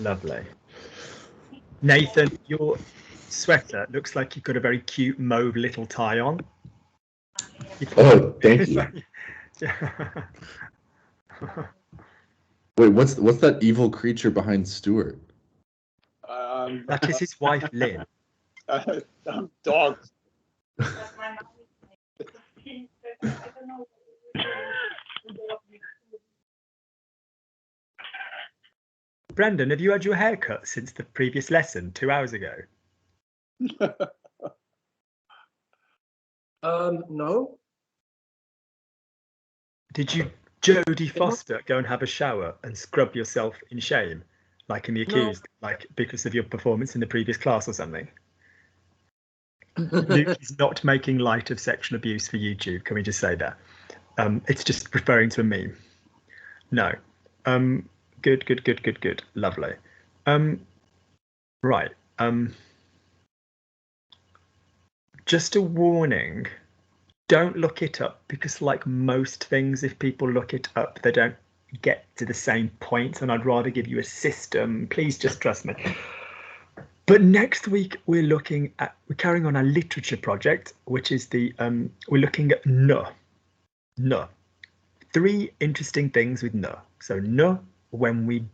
Lovely. Nathan, your sweater looks like you've got a very cute mauve little tie on. Oh, thank you. Wait, what's that evil creature behind Stuart? That is his wife, Lynn. Dogs. Brendan, have you had your hair cut since the previous lesson 2 hours ago? No. Did you, Jodie Foster, go and have a shower and scrub yourself in shame, like in The Accused, like because of your performance in the previous class or something? Luke is not making light of sexual abuse for YouTube. Can we just say that? It's just referring to a meme. No. Good. Lovely. Right. Just a warning. Don't look it up, because like most things, if people look it up, they don't get to the same point, and I'd rather give you a system. Please just trust me. But next week we're carrying on our literature project, which is we're looking at ne. 3 interesting things with ne. So ne, when we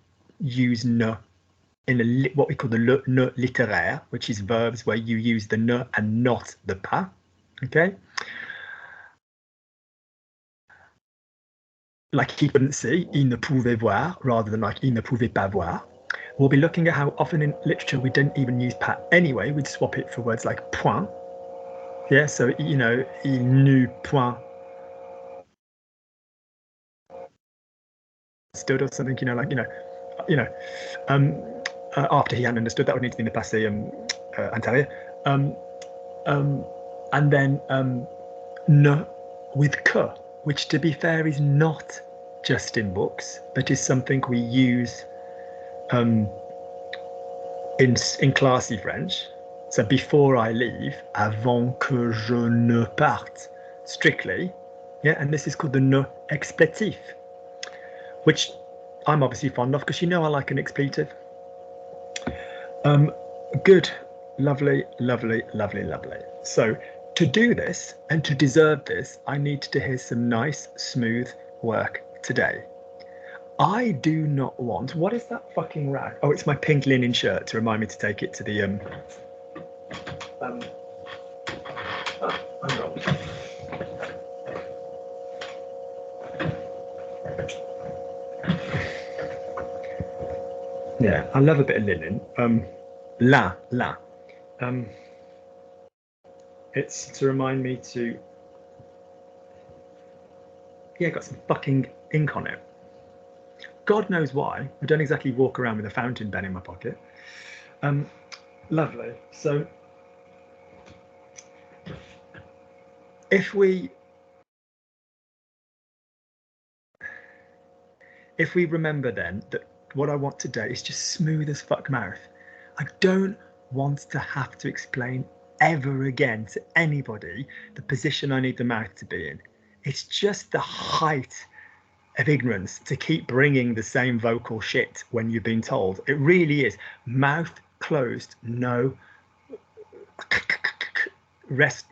use ne in what we call the ne littéraire, which is verbs where you use the ne and not the pas. Okay. Like he couldn't see, il ne pouvait voir, rather than like il ne pouvait pas voir. We'll be looking at how often in literature we didn't even use pas anyway. We'd swap it for words like point. Yeah, so you know, il n'eut point understood or something. After he hadn't understood, that would need to be in the passé antérieur. And then ne with que, which, to be fair, is not just in books, but is something we use in classy French. So before I leave, avant que je ne parte, strictly. Yeah, and this is called the ne expletif, which I'm obviously fond of, because you know I like an expletive. Good, lovely. So to do this and to deserve this, I need to hear some nice, smooth work today. I do not want... What is that fucking rag? Oh, it's my pink linen shirt to remind me to take it to the... Yeah, I love a bit of linen. It's to remind me to... Yeah, got some fucking ink on it. God knows why. I don't exactly walk around with a fountain pen in my pocket. Lovely. So if we remember then that what I want today is just smooth as fuck mouth. I don't want to have to explain ever again to anybody the position I need the mouth to be in. It's just the height of ignorance to keep bringing the same vocal shit when you've been told. It really is. Mouth closed, no.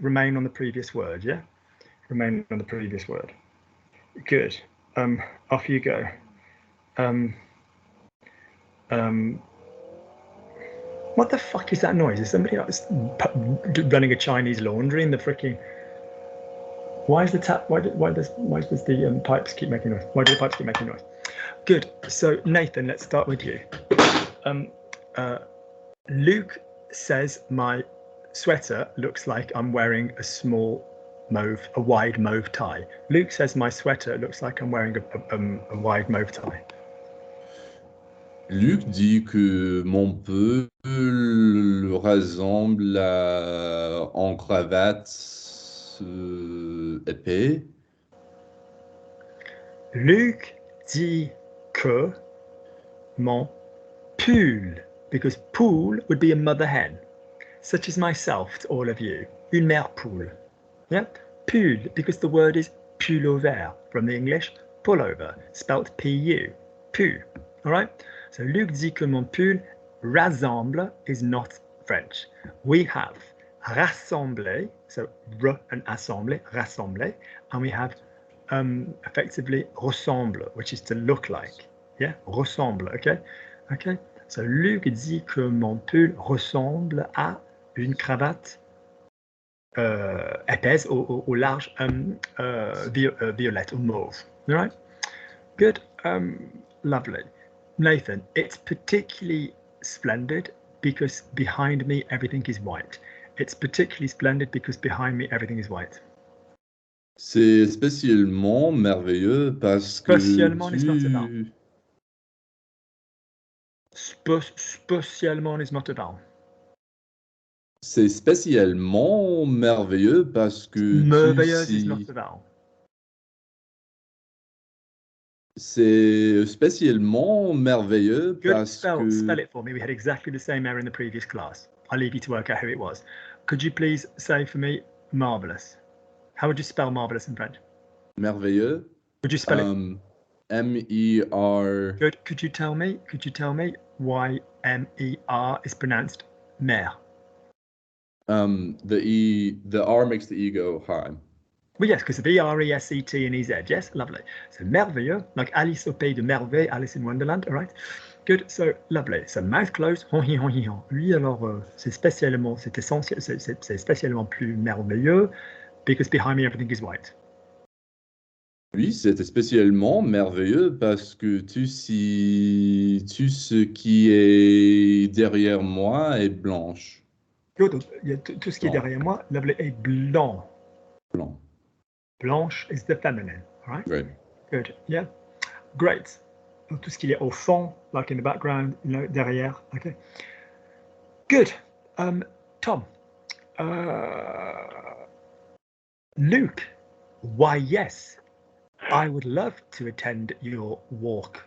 Remain on the previous word, yeah? Remain on the previous word. Good. Off you go. What the fuck is that noise? Is somebody else running a Chinese laundry in the freaking... Why is the tap? Why does the pipes keep making noise? Why do the pipes keep making noise? Good. So Nathan, let's start with you. Luke says my sweater looks like I'm wearing a wide mauve tie. Luke says my sweater looks like I'm wearing a wide mauve tie. Luc dit que mon pull ressemble en cravate épais. Luc dit que mon pull, because poule would be a mother hen, such as myself to all of you, une mère poule. Yeah, pull, because the word is pullover from the English pullover, spelt P-U, pu. All right. So Luc dit que mon pull rassemble is not French. We have rassembler, so r and assemblée, rassembler, and we have effectively ressemble, which is to look like. Yeah, ressemble. Okay. Okay. So Luc dit que mon pull ressemble à une cravate épaisse ou large, violette or mauve. All right. Good. Lovely. Nathan, it's particularly splendid because behind me everything is white. It's particularly splendid because behind me everything is white. C'est spécialement merveilleux parce que Spécialement is not a noun. tu... Spécialement is not a noun. C'est spécialement merveilleux parce que Merveilleuse is tu... not a noun. C'est spécialement merveilleux Good. parce Spell que... it for me. We had exactly the same error in the previous class. I'll leave you to work out who it was. Could you please say for me marvelous? How would you spell marvelous in French? Merveilleux. Would you spell it? M-E-R... Good. Could you tell me why M-E-R is pronounced mer? The R makes the E go high. Well, yes, because of E-R-E-S-E-T and E-Z. Yes, lovely. So merveilleux, like Alice au pays de merveille, Alice in Wonderland. All right. Good. So lovely. So mouth closed. Hon, hi, hon, hi, hon. Lui, alors, c'est spécialement plus merveilleux because behind me everything is white. Oui, c'était spécialement merveilleux parce que tout ce qui est derrière moi est blanche. Good. Tout ce qui est derrière moi, lovely, est blanc. Blanc. Blanche is the feminine. All right. Right. Good. Yeah. Great. Tout ce qui est au fond, like in the background, derrière. Okay. Good. Tom. Luke. Why, yes. I would love to attend your walk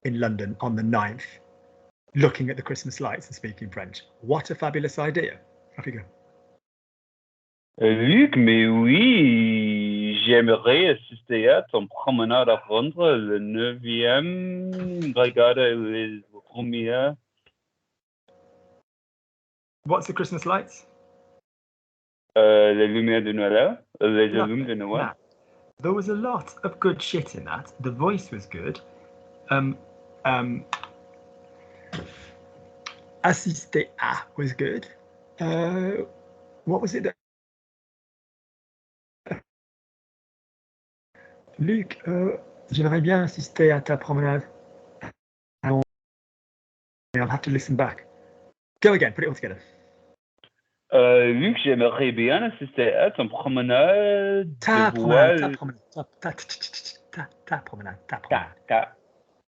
in London on the 9th, looking at the Christmas lights and speaking French. What a fabulous idea. Off you go. Luc, mais oui, j'aimerais assister à ton promenade à Londres, le 9e, regarder les lumières. What's the Christmas lights? Les lumières de Noël, les lumières de Noël. Now, there was a lot of good shit in that. The voice was good. Assister à was good. What was it that Luc, j'aimerais bien assister à ta promenade. I'll have to listen back. Go again, put it all together. Luc, j'aimerais bien assister à ton promenade. Ta promenade.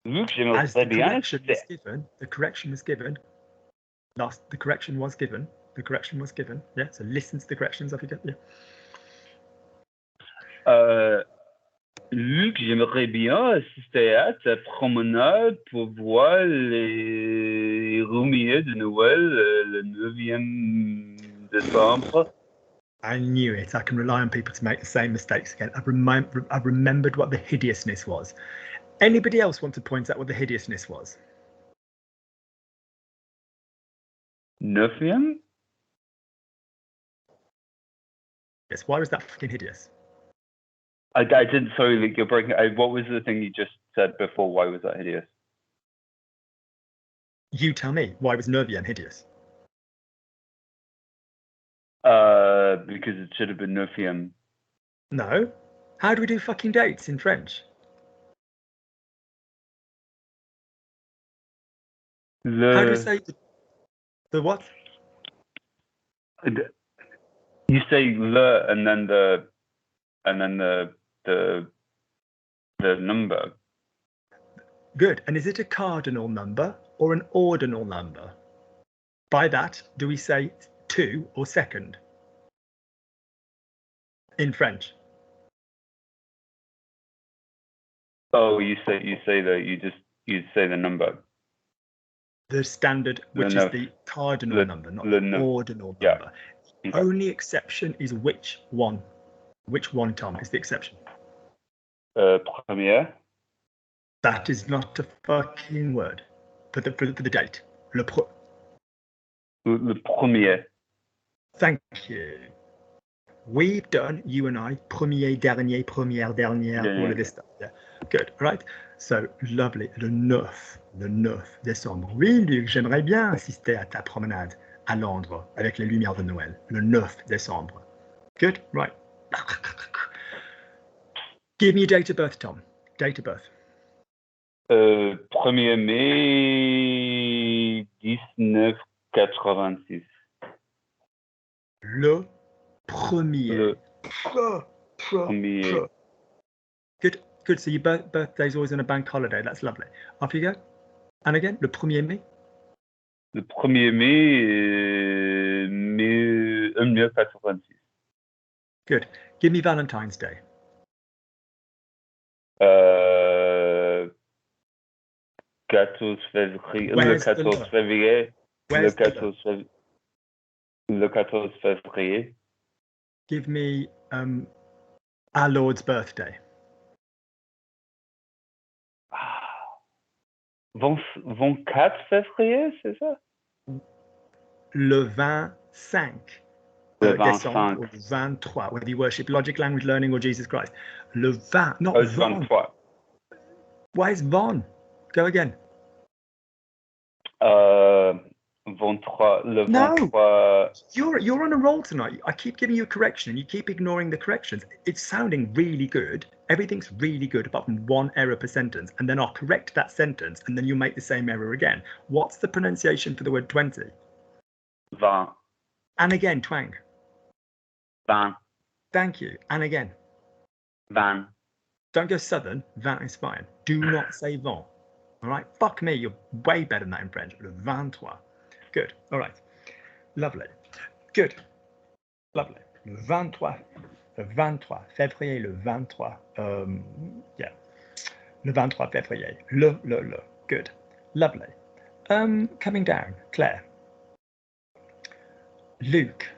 Luc, j'aimerais bien assister. The correction was given. The correction was given. Yeah, so listen to the corrections of it. Yeah. Luc, j'aimerais bien assister à ta promenade pour voir les lumières de Noël le 9e décembre. I knew it. I can rely on people to make the same mistakes again. I've remembered what the hideousness was. Anybody else want to point out what the hideousness was? 9e? Yes, why was that fucking hideous? I didn't, sorry, Luke, you're breaking. What was the thing you just said before? Why was that hideous? You tell me. Why was 9e hideous? Because it should have been 9e. No. How do we do fucking dates in French? How do we say the what? You say le and then the number. Good. And is it a cardinal number or an ordinal number? By that, do we say two or second in French? Oh, you say that you say the number. The standard, which is the cardinal number, not the ordinal number. The only exception is which one? Which one, Tom, is the exception? Première. That is not a fucking word for the date. Le premier. Thank you. We've done, you and I, premier, dernier, première, dernière, all of this stuff. Yeah. Good, right? So, lovely. Le 9 décembre. Oui, Luc, j'aimerais bien assister à ta promenade à Londres avec les lumières de Noël. Le 9 décembre. Good, right. Give me your date of birth, Tom. Date of birth. 1er mai 1986. Le premier. Premier. Good. So your birthday's always on a bank holiday. That's lovely. Off you go. And again, le 1er mai. Le 1er mai 1986. Good. Give me Valentine's Day. 14 février. Where's Le the 14 love? février. Where's the love? Le 14 février. Give me our Lord's birthday. 24 février, c'est ça? Le 25 Le décembre 25. ou le 23, whether you worship Logic Language Learning or Jesus Christ. Le 20, not Le Von. 23. Why is Von? Go again. 23. Le No. 23. You're on a roll tonight. I keep giving you a correction and you keep ignoring the corrections. It's sounding really good. Everything's really good apart from one error per sentence. And then I'll correct that sentence and then you make the same error again. What's the pronunciation for the word 20? 20. And again, twang. 20. Thank you. And again. 20. Don't go southern. 20 is fine. Do not say 20. All right? Fuck me. You're way better than that in French. Le 23. Good. All right. Lovely. Good. Lovely. Le 23. Le 23. Février, le 23. Yeah. Le 23 février. Le. Good. Lovely. Coming down. Claire. Luke.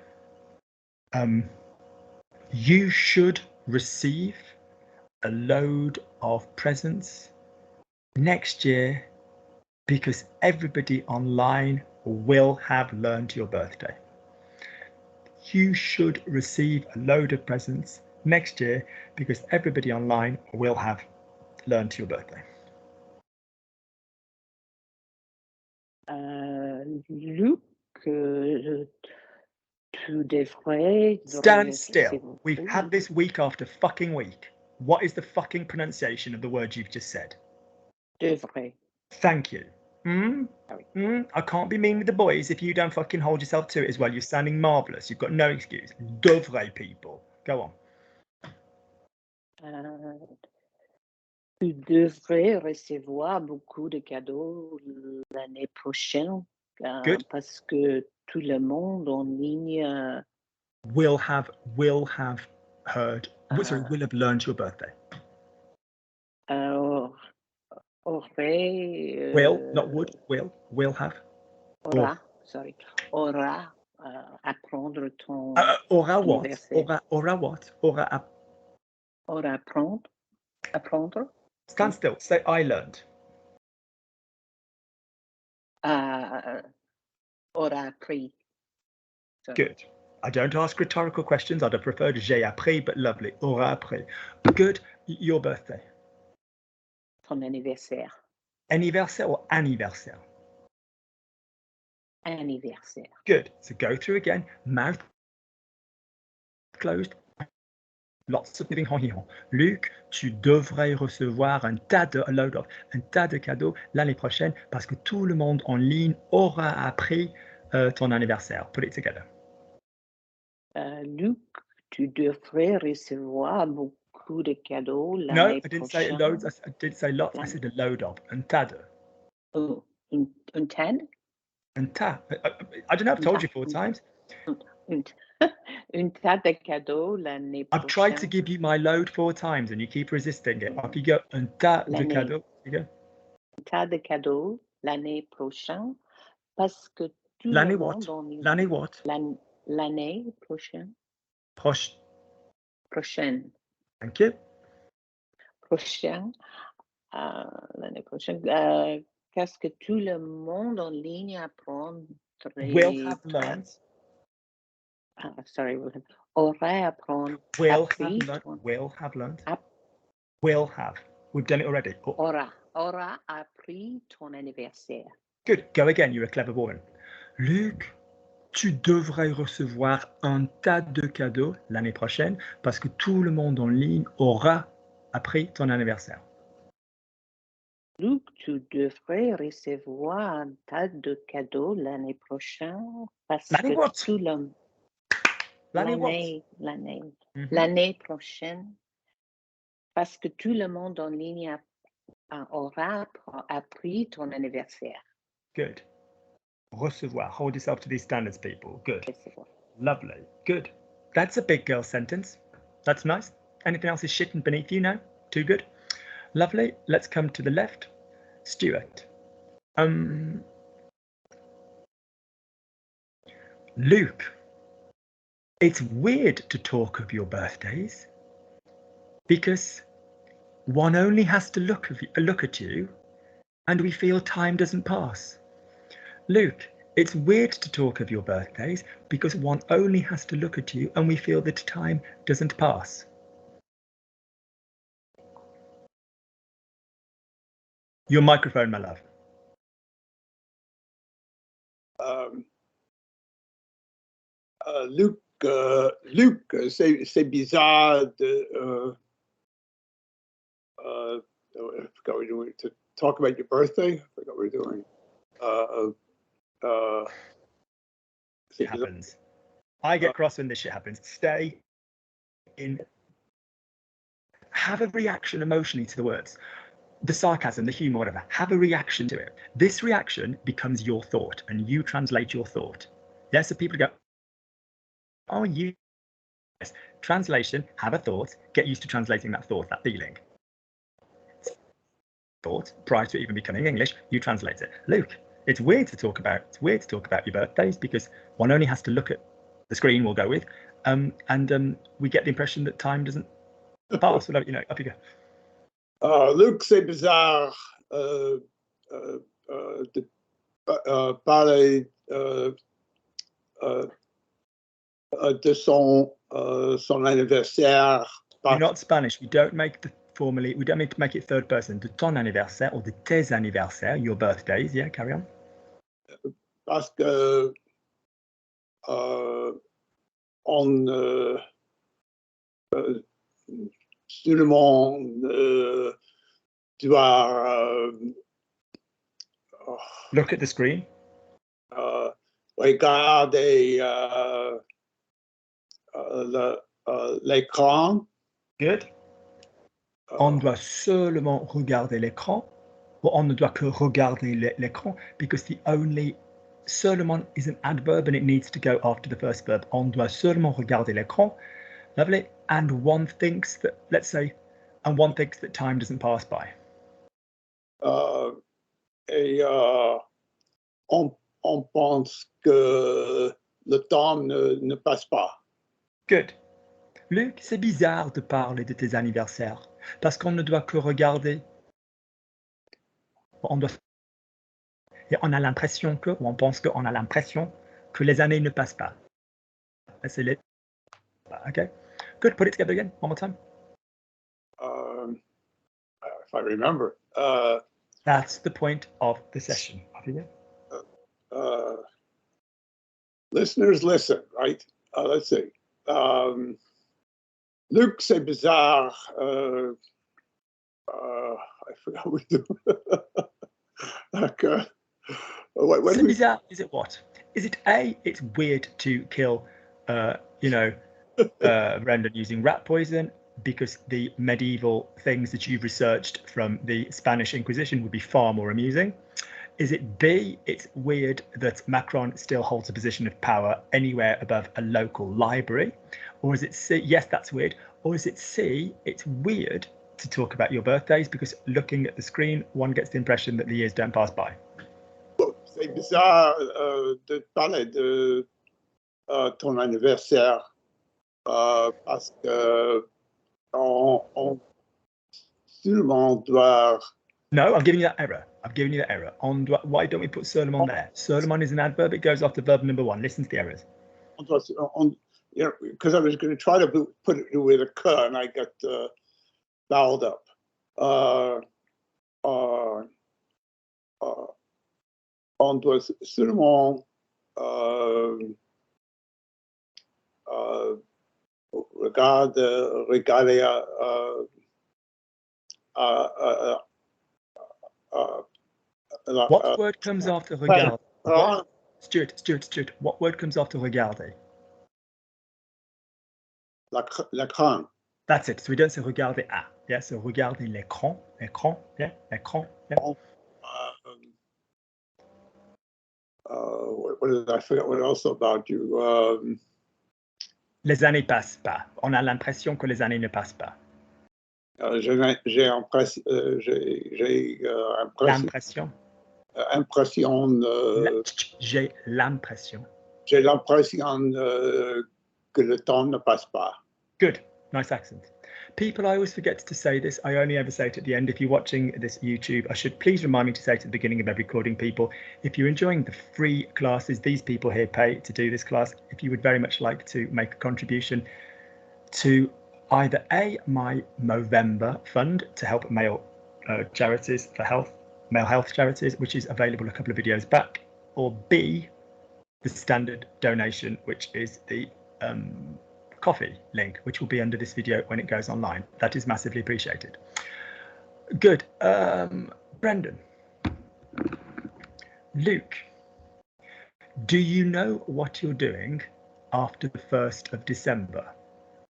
You should receive a load of presents next year because everybody online will have learned your birthday. You should receive a load of presents next year because everybody online will have learned your birthday. Luc, tu devrais... Stand still. We've had this week after fucking week. What is the fucking pronunciation of the word you've just said? Devrais. Thank you. I can't be mean with the boys if you don't fucking hold yourself to it as well. You're sounding marvellous. You've got no excuse. Devrais, people. Go on. Tu devrais recevoir beaucoup de cadeaux l'année prochaine parce que tout le monde en ligne will have heard. Sorry, will have learned your birthday. Aurait. Will, not would. Will have. Aura. Sorry. Aura apprendre ton. Aura what? Anniversaire. Aura what? Aura apprendre. Stand still. Say I learned. Aura appris. Sorry. Good. I don't ask rhetorical questions. I'd have preferred j'ai appris, but lovely. Aura appris. Good. Your birthday. Ton anniversaire. Anniversaire or anniversaire? Anniversaire. Good. So go through again. Mouth closed. Lots of moving on. Luc, tu devrais recevoir un tas de cadeaux l'année prochaine parce que tout le monde en ligne aura appris ton anniversaire. Put it together. Luc, tu devrais recevoir beaucoup de cadeaux l'année prochaine. No, I didn't say loads. I did say lots. I said a load of. Un tas de. Oh, un tas? Un tas. I don't know. I've told you 4 times. Un tas de cadeaux l'année prochaine. I've tried to give you my load 4 times and you keep resisting it. Off you go. Un tas de cadeaux. You go. Un tas de cadeaux l'année prochaine parce que tout l'année le what? monde en L'année what? L'année prochaine. Prochaine. Prochaine. Thank you. Prochaine l'année prochaine. Qu'est-ce que tout le monde en ligne apprendrait? Will have learned. Sorry, aurait apprendre. Will appris, have learned. Will have learned. Ap- Will have. We've done it already. Oh, aura appris ton anniversaire. good. Go again. You're a clever woman. Luc, tu devrais recevoir un tas de cadeaux l'année prochaine parce que tout le monde en ligne aura appris ton anniversaire. Luc, tu devrais recevoir un tas de cadeaux l'année prochaine parce L'année que what? tout le L'année what? l'année Mhm. l'année prochaine parce que tout le monde en ligne aura appris ton anniversaire. Good. Recevoir. Hold yourself to these standards, people. Good. Recevoir. Lovely. Good. That's a big girl sentence. That's nice. Anything else is shitting beneath you now? Too good. Lovely. Let's come to the left. Stuart. Luke. It's weird to talk of your birthdays because one only has to look at you and we feel time doesn't pass. Luke, it's weird to talk of your birthdays because one only has to look at you and we feel that time doesn't pass. Your microphone, my love. Luc, c'est bizarre de I forgot what we're doing to talk about your birthday. I forgot what we're doing. It happens. I get cross when this shit happens. Stay in. Have a reaction emotionally to the words. The sarcasm, the humor, whatever. Have a reaction to it. This reaction becomes your thought and you translate your thought. Yes, so people go, oh, you. Yes. Translation, have a thought, get used to translating that thought, that feeling. Thought, prior to it even becoming English, you translate it. Luke, it's weird to talk about your birthdays because one only has to look at the screen we'll go with, and we get the impression that time doesn't pass. Whatever, up you go. Luc, c'est bizarre de parler de son anniversaire. You're not Spanish. We don't make need to make it third person. De ton anniversaire or de tes anniversaires, your birthdays. Yeah, carry on. Parce que tout le monde doit look at the screen. Regarder l'écran. Good. On doit seulement regarder l'écran, or on ne doit que regarder l'écran, because the only seulement is an adverb and it needs to go after the first verb. On doit seulement regarder l'écran. Lovely. And one thinks that, one thinks that time doesn't pass by. Et on pense que le temps ne passe pas. Good. Luc, c'est bizarre de parler de tes anniversaires parce qu'on ne doit que regarder. On a l'impression que, ou on pense qu'on a l'impression que les années ne passent pas. C'est okay. Good. Put it together again. One more time. If I remember. That's the point of the session. Listeners, listen, right? Let's see. Luc, c'est bizarre. I forgot what we do. Okay. C'est bizarre. Is it what? Is it A, it's weird to kill, Brendan using rat poison because the medieval things that you've researched from the Spanish Inquisition would be far more amusing? Is it B, it's weird that Macron still holds a position of power anywhere above a local library? Or is it C, yes, that's weird. Or is it C, it's weird to talk about your birthdays because looking at the screen, one gets the impression that the years don't pass by? C'est bizarre de parler de ton anniversaire parce que tout le monde doit No, I'm giving you that error. I've given you that error. Why don't we put Solomon there? Solomon is an adverb. It goes after verb number 1. Listen to the errors. Because I was going to try to put it with a k, and I got fouled up. On doit seulement regarder what word comes after regarder? Stuart, what word comes after regarder? L'écran. That's it. So we don't say regarder à. Yeah, so regarder l'écran. Écran. Yeah, écran. Yeah. What did I forget? What else about you? Les années passent pas. On a l'impression que les années ne passent pas. J'ai l'impression. J'ai l'impression. J'ai l'impression que le temps ne passe pas. Good. Nice accent. People, I always forget to say this. I only ever say it at the end. If you're watching this YouTube, I should please remind me to say it at the beginning of every recording, people. If you're enjoying the free classes, these people here pay to do this class. If you would very much like to make a contribution to either A, my Movember fund to help male charities for health, male health charities, which is available a couple of videos back, or B, the standard donation, which is the coffee link, which will be under this video when it goes online. That is massively appreciated. Good. Brendan. Luke, do you know what you're doing after the 1st of December?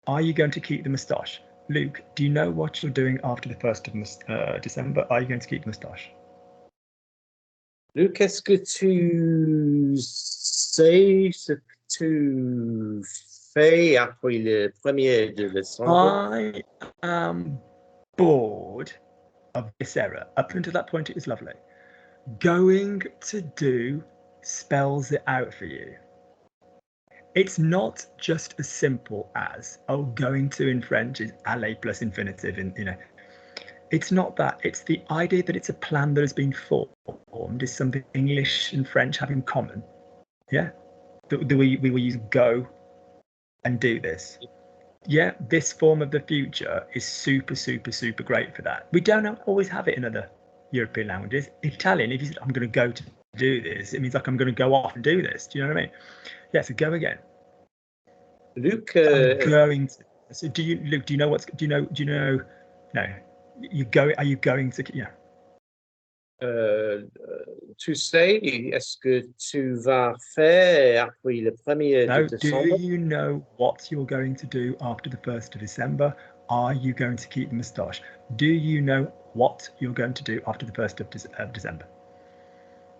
Are you going to keep the moustache? Luke, do you know what you're doing after the 1st of December? Are you going to keep the moustache? Luke, est-ce que tu sais ce que tu fais après le 1er de décembre? I am bored of this error. Up until that point, it was lovely. Going to do spells it out for you. It's not just as simple as, oh, going to in French is aller plus infinitive, and it's not that. It's the idea that it's a plan that has been formed, is something English and French have in common. Yeah, we will use go and do this. Yeah, this form of the future is super, super, super great for that. We don't always have it in other European languages. Italian, if you said, I'm going to go to do this, it means like I'm going to go off and do this. Do you know what I mean? Yeah, so go again. Luke, I'm going to. So do you, Luke? Do you know what's? Do you know? No, you go. Are you going to? Yeah. Tu sais, est-ce que tu vas faire après le 1er No, de décembre? do you know what you're going to do after the 1st of December? Are you going to keep the moustache? Do you know what you're going to do after the 1st of December?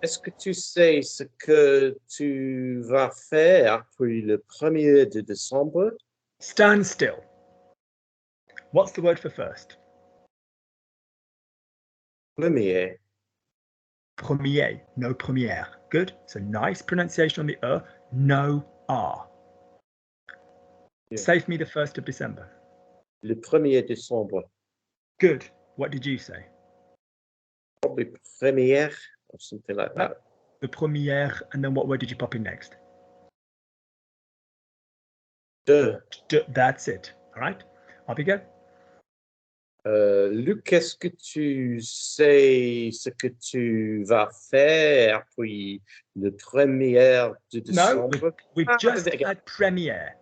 Est-ce que tu sais ce que tu vas faire après le 1er de décembre? Stand still. What's the word for first? Premier. Premier, no première. Good. So nice pronunciation on the no R. Yeah. Save me the 1st of December. Le 1er décembre. Good. What did you say? Probably première or something like that. The première, and then what word did you pop in next? That's it. All right. Off you go. Luc, est-ce que tu sais ce que tu vas faire après le 1er de décembre? No, we've just had premiere.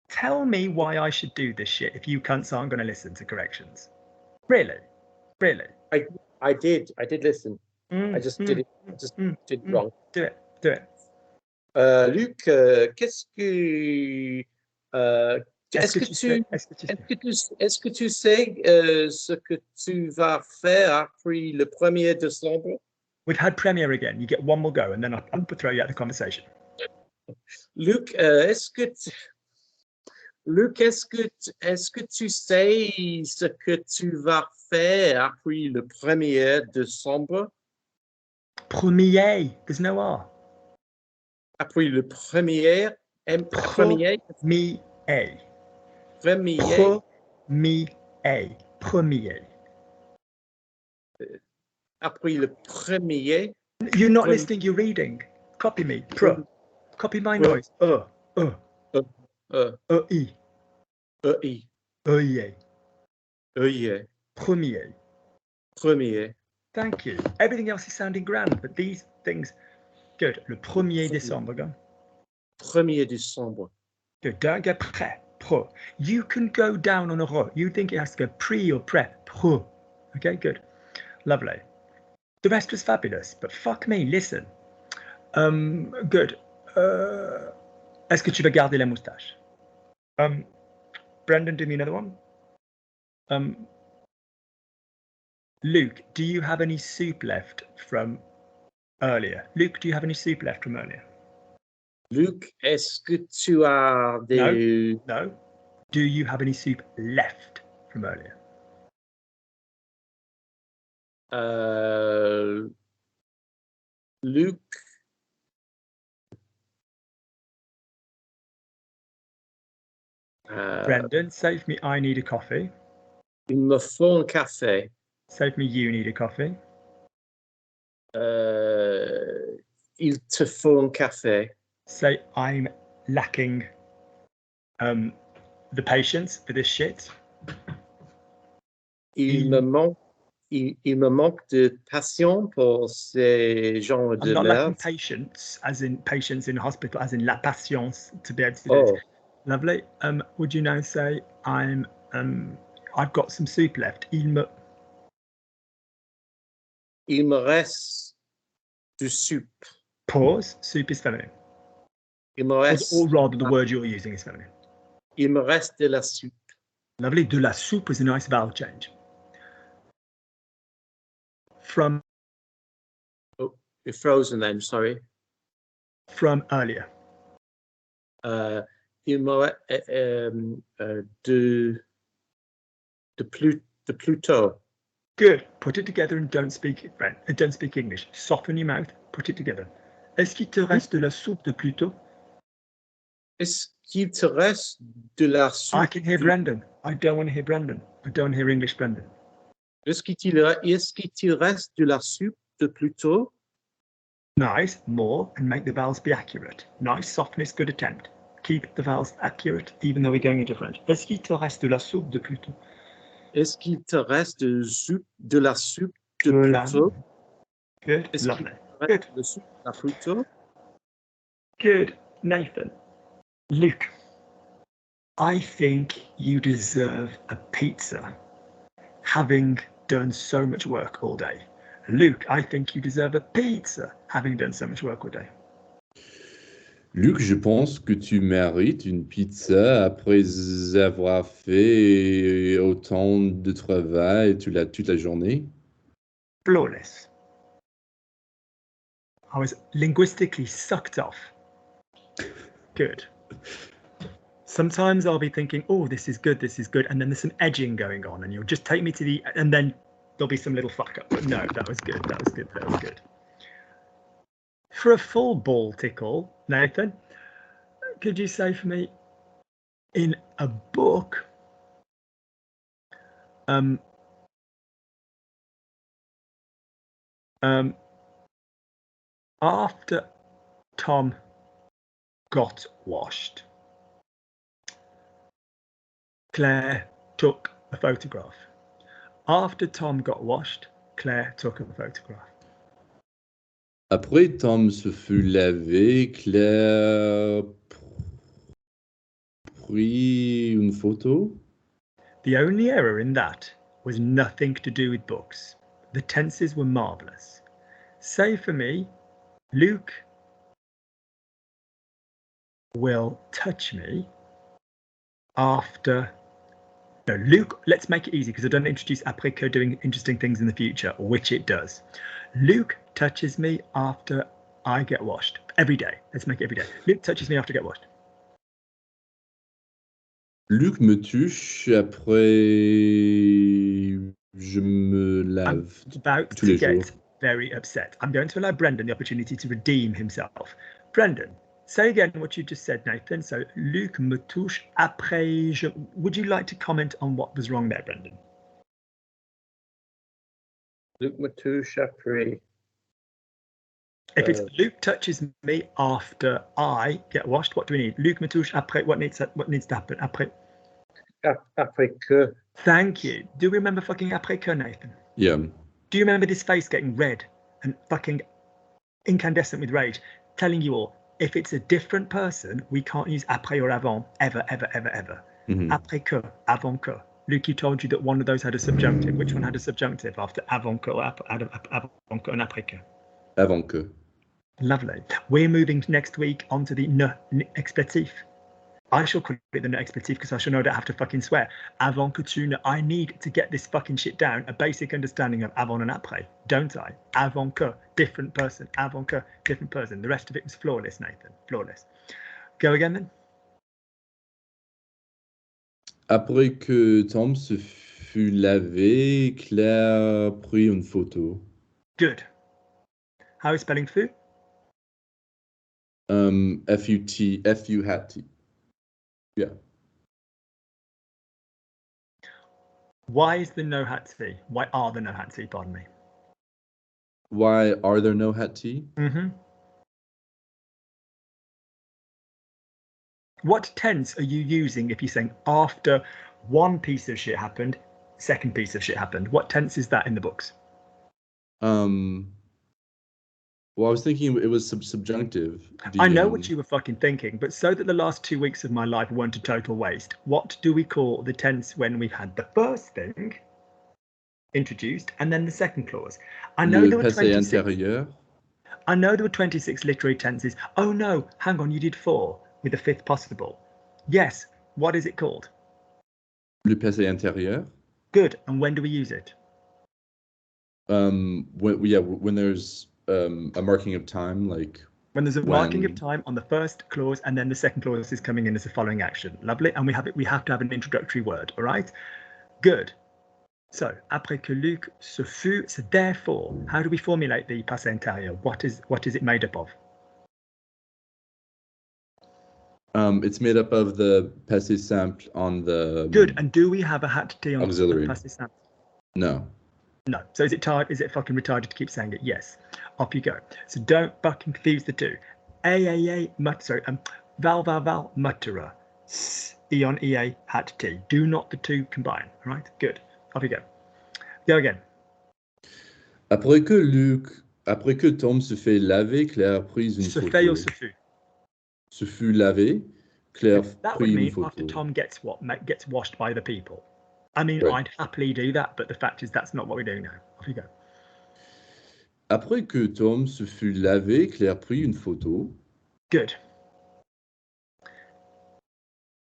Tell me why I should do this shit if you cunts aren't going to listen to corrections. Really? I did listen. I just did it. I just did it wrong. Do it. Luc, qu'est-ce que est-ce que tu sais ce que tu vas faire après le 1er décembre? We've had premiere again. You get one more go, and then I'll throw you out of the conversation. Luc, est-ce que tu sais ce que tu vas faire après le 1er décembre? Premier. There's no R. Après le 1er. Premier. Premier. après le premier. You're not Prem- listening, you're reading. Copy me. Pro. Copy my Pro. noise. E. EI. E. EI. Premier. Premier. Thank you. Everything else is sounding grand, but these things. Good. Le 1er décembre, go. 1er décembre. Good. Don't get prêt. Pro. You can go down on a ro. You think it has to go pre or pre. Pro. Okay, good. Lovely. The rest was fabulous, but fuck me, listen. Good. Est-ce que tu vas garder la moustache? Brendan, do me another one. Luke, do you have any soup left from earlier? Luke, do you have any soup left from earlier? Luc, est-ce que tu as des... No. Do you have any soup left from earlier? Luc, Brendan, save me, I need a coffee. il me faut un café. Save me, you need a coffee. Il te faut un café. Say, I'm lacking the patience for this shit. Il me manque de passion pour ces gens de I'm not lacking merde. patience, as in patience in hospital, as in la patience to be able to do this. Lovely. Would you now say I've got some soup left. Il me reste du soup. Pause. Soup is feminine. Il me reste. Or rather, the word you're using is feminine. Il me reste de la soupe. Lovely. De la soupe was a nice vowel change. From. Oh, you're frozen then. Sorry. From earlier. Il me de Pluto. Good. Put it together and don't speak French. Don't speak English. Soften your mouth. Put it together. Est-ce qu'il te reste de la soupe de Pluto? Est-ce qu'il te reste de la soupe? I can hear Brendan. I don't want to hear Brendan. I don't hear English Brendan. Est-ce qu'il te reste de la soupe de Pluto? Nice. More and make the vowels be accurate. Nice softness. Good attempt. Keep the vowels accurate, even though we're going into French. Est-ce qu'il te reste de la soupe de Pluto? Est-ce qu'il te reste de la soupe de Pluto? Good. Est-ce qu'il Lovely. te reste de soupe de Pluto? Good. Nathan. Luke. I think you deserve a pizza, having done so much work all day. Luke, I think you deserve a pizza, having done so much work all day. Luc, je pense que tu mérites une pizza après avoir fait autant de travail toute la journée. Flawless. I was linguistically sucked off. Good. Sometimes I'll be thinking, oh, this is good, and then there's some edging going on, and you'll just take me to the, and then there'll be some little fuck up. But no, that was good. For a full ball tickle, Nathan, could you say for me, in a book, after Tom got washed, Claire took a photograph. After Tom got washed, Claire took a photograph. Après Tom se fut lavé, Claire prit une photo. The only error in that was nothing to do with books. The tenses were marvellous. Say for me, Luke will touch me after. No, Luke, let's make it easy because I don't introduce après que doing interesting things in the future, which it does. Luke touches me after I get washed. Every day. Let's make it every day. Luke touches me after I get washed. Luc me touche après je me lave About tous to les get jours. very upset. I'm going to allow Brendan the opportunity to redeem himself. Brendan, say again what you just said, Nathan. So Luc me touche après je. Would you like to comment on what was wrong there, Brendan? Luc me touche après. If it's Luke touches me after I get washed, what do we need? Luc me touche après. What needs to happen? Après. Après que. Thank you. Do we remember fucking après que, Nathan? Yeah. Do you remember this face getting red and fucking incandescent with rage, telling you all, if it's a different person, we can't use après or avant ever, ever, ever, ever. Mhm. Après que, avant que. Luke, you told you that one of those had a subjunctive. Which one had a subjunctive after avant que or avant que and après que? Avant que. Lovely. We're moving next week onto the ne expletif. I shall call it the ne expletif because I shall know that I have to fucking swear. Avant que tu ne. I need to get this fucking shit down, a basic understanding of avant and après, don't I? Avant que, different person. Avant que, different person. The rest of it was flawless, Nathan. Flawless. Go again then. Après que Tom se fut lavé, Claire prit une photo. Good. How is spelling foo? F-U-T, F-U-Hat-T. Yeah. Why is the no hat T? Why are the no hat T? Pardon me. Why are there no hat T? Mm-hmm. What tense are you using if you're saying after one piece of shit happened, second piece of shit happened? What tense is that in the books? Well, I was thinking it was subjunctive. I know what you were fucking thinking, but so that the last 2 weeks of my life weren't a total waste, what do we call the tense when we've had the first thing introduced and then the second clause? I know there were passé 26. antérieur. I know there were 26 literary tenses. Oh no, hang on, you did 4 with the 5th possible. Yes, what is it called? Le passé antérieur. Good, and when do we use it? When there's a marking of time, like when there's a marking of time on the first clause and then the second clause is coming in as a following action. Lovely. And we have to have an introductory word. All right. Good. So après que Luc se fut, so therefore, how do we formulate the passé antérieur? What is it made up of? It's made up of the passé simple on the good. And do we have a hat T on auxiliary? The passé simple? No. No. So is it fucking retarded to keep saying it? Yes. Off you go. So don't fucking confuse the two. Val muttera. Eon ea hat T. Do not the two combine. All right. Good. Off you go. Go again. Après que Tom se fait laver, Claire prit une photo. Se fait ou se fut? Se fut lavé, Claire that prit would mean une photo. after Tom gets washed by the people. I mean, right. I'd happily do that, but the fact is that's not what we're doing now. Off you go. Après que Tom se fut lavé, Claire prit une photo. Good.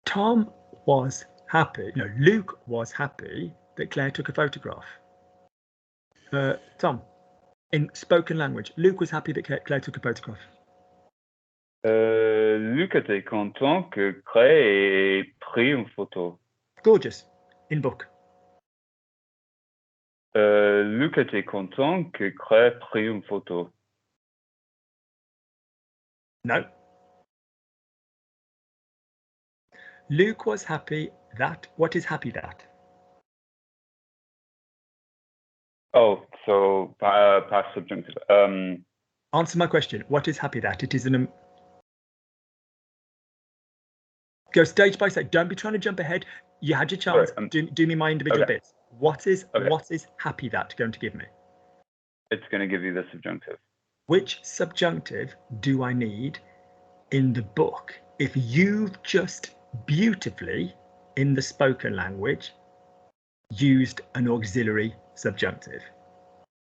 Tom was happy. No, Luke was happy that Claire took a photograph. Tom, in spoken language, Luke was happy that Claire took a photograph. Luc était content que Claire ait pris une photo. Gorgeous. In book. Luc était content que Claire prit une photo. No. Luke was happy that. What is happy that? Oh, so past subjunctive. Answer my question. What is happy that? It is an. Go stage by stage. Don't be trying to jump ahead. You had your chance. Do me my individual bits. What is happy that going to give me? It's going to give you the subjunctive. Which subjunctive do I need in the book? If you've just beautifully, in the spoken language, used an auxiliary subjunctive,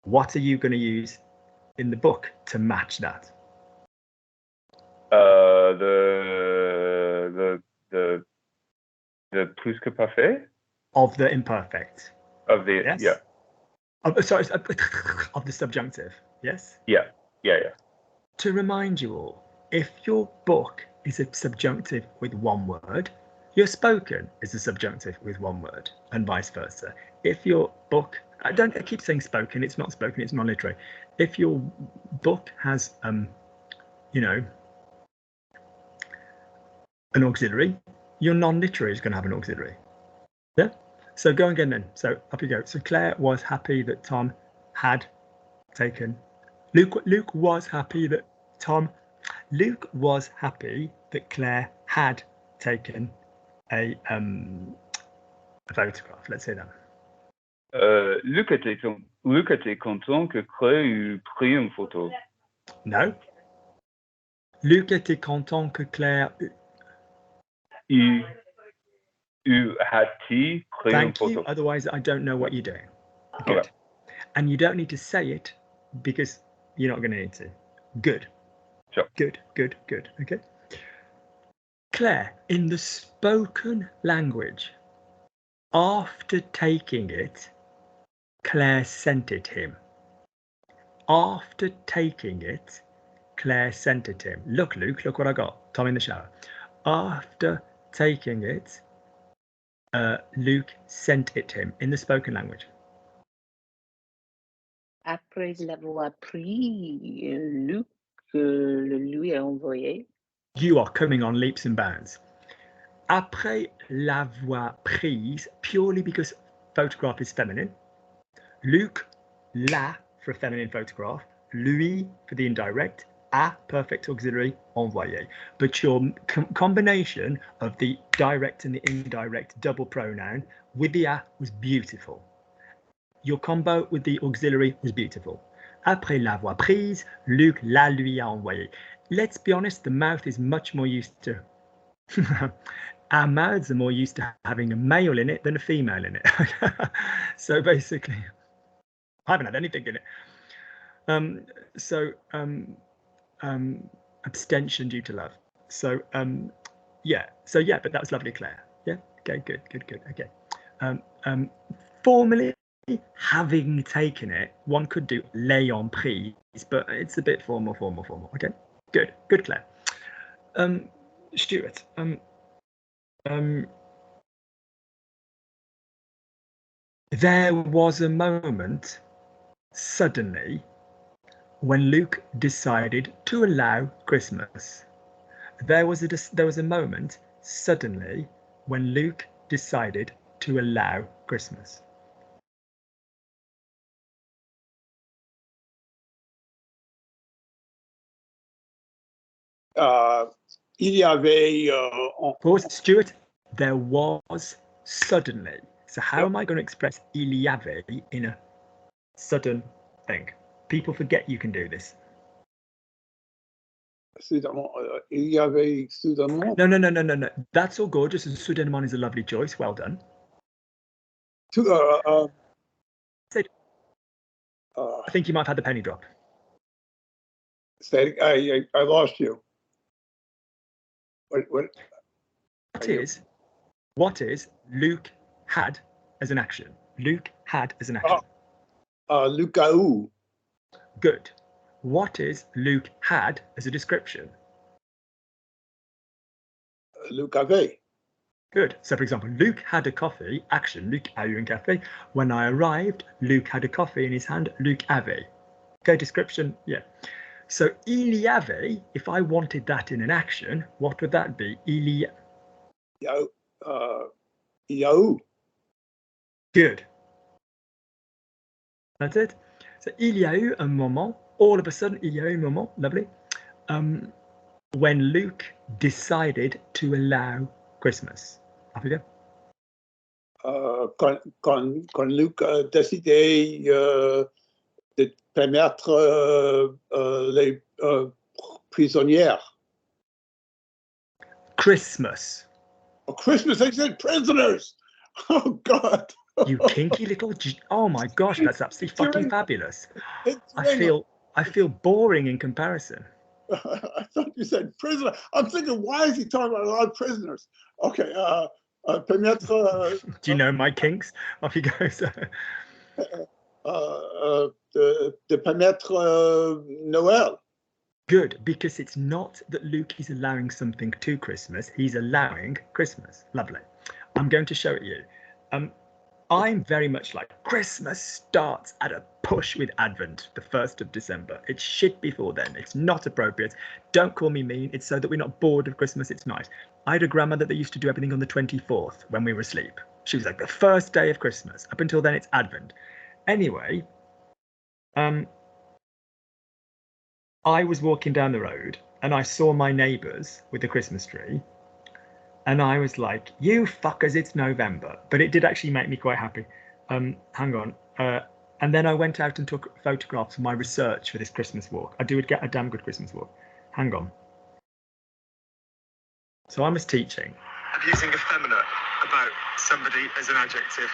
what are you going to use in the book to match that? The plus que parfait? Of the imperfect. Of the, yes? Yeah. Of the subjunctive, yes? Yeah. To remind you all, if your book is a subjunctive with one word, your spoken is a subjunctive with one word, and vice versa. If your book, I keep saying spoken, it's not spoken, it's non-literary. If your book has, an auxiliary, your non-literary is going to have an auxiliary. Yeah? So go again then. So up you go. So Claire was happy that Tom had taken. Luke was happy that Luke was happy that Claire had taken a photograph. Let's say that. Luc était content que Claire eût pris une photo. No. Luc était content que Claire. Had-t-il pris une Thank photo? you. Otherwise, I don't know what you're doing. Good. Okay. And you don't need to say it because you're not going to need to. Good. Sure. Good. Okay. Claire, in the spoken language, after taking it, Claire sent it him. After taking it, Claire sent it him. Look, Luke, look what I got. Tom in the shower. After taking it, Luke sent it him in the spoken language. Après l'avoir pris, Luc le lui a envoyé. You are coming on leaps and bounds. Après l'avoir prise, purely because photograph is feminine. Luc, la for a feminine photograph, lui for the indirect, a perfect auxiliary, envoyé. But your combination of the direct and the indirect double pronoun with the a was beautiful. Your combo with the auxiliary was beautiful. Après l'avoir prise, Luc la lui a envoyé. Let's be honest, the mouth is much more used to. Our mouths are more used to having a male in it than a female in it. So basically, I haven't had anything in it. Abstention due to love. So yeah, but that was lovely, Claire. Yeah, okay, good. Okay. Formally, having taken it, one could do l'ayant prise, but it's a bit formal. Okay, good, Claire. Stuart. There was a moment suddenly when Luke decided to allow Christmas. There was a moment suddenly when Luke decided to allow Christmas. Il y avait Pause, Stuart. There was suddenly. So how am I going to express il y avait in a sudden thing? People forget you can do this. soudainement, il y avait soudainement. No. That's all gorgeous. And soudainement is a lovely choice. Well done. I I think you might have had the penny drop. I lost you. What? What is Luke had as an action? Luke had as an action. Luc a eu. Good. What is Luke had as a description? Luc avait. Good. So, for example, Luke had a coffee. Action. Luc a eu un café. When I arrived, Luke had a coffee in his hand. Luc avait. Okay. Description. Yeah. So, il y avait. If I wanted that in an action, what would that be? Il y a eu. Good. That's it. So, il y a eu un moment. All of a sudden, il y a eu un moment. Lovely. When Luke decided to allow Christmas. Off you go. Quand Luc a décidé de permettre les prisonnières. Christmas. Oh, Christmas, I said prisoners. Oh, God. You kinky little. Oh, my gosh, that's absolutely fucking fabulous. I feel boring in comparison. I thought you said prisoner. I'm thinking, why is he talking about a lot of prisoners? Okay. Permettre. Do you know my kinks? Off you go, sir. De permettre Noël. Good, because it's not that Luke is allowing something to Christmas. He's allowing Christmas. Lovely. I'm going to show it you. I'm very much like Christmas starts at a push with Advent, the 1st of December. It's shit before then. It's not appropriate. Don't call me mean. It's so that we're not bored of Christmas. It's nice. I had a grandmother that used to do everything on the 24th when we were asleep. She was like the first day of Christmas. Up until then, it's Advent. Anyway, I was walking down the road and I saw my neighbours with the Christmas tree, and I was like, "You fuckers, it's November." But it did actually make me quite happy. Hang on. And then I went out and took photographs for my research for this Christmas walk. I do get a damn good Christmas walk. Hang on. So I was teaching. Of using effeminate about somebody as an adjective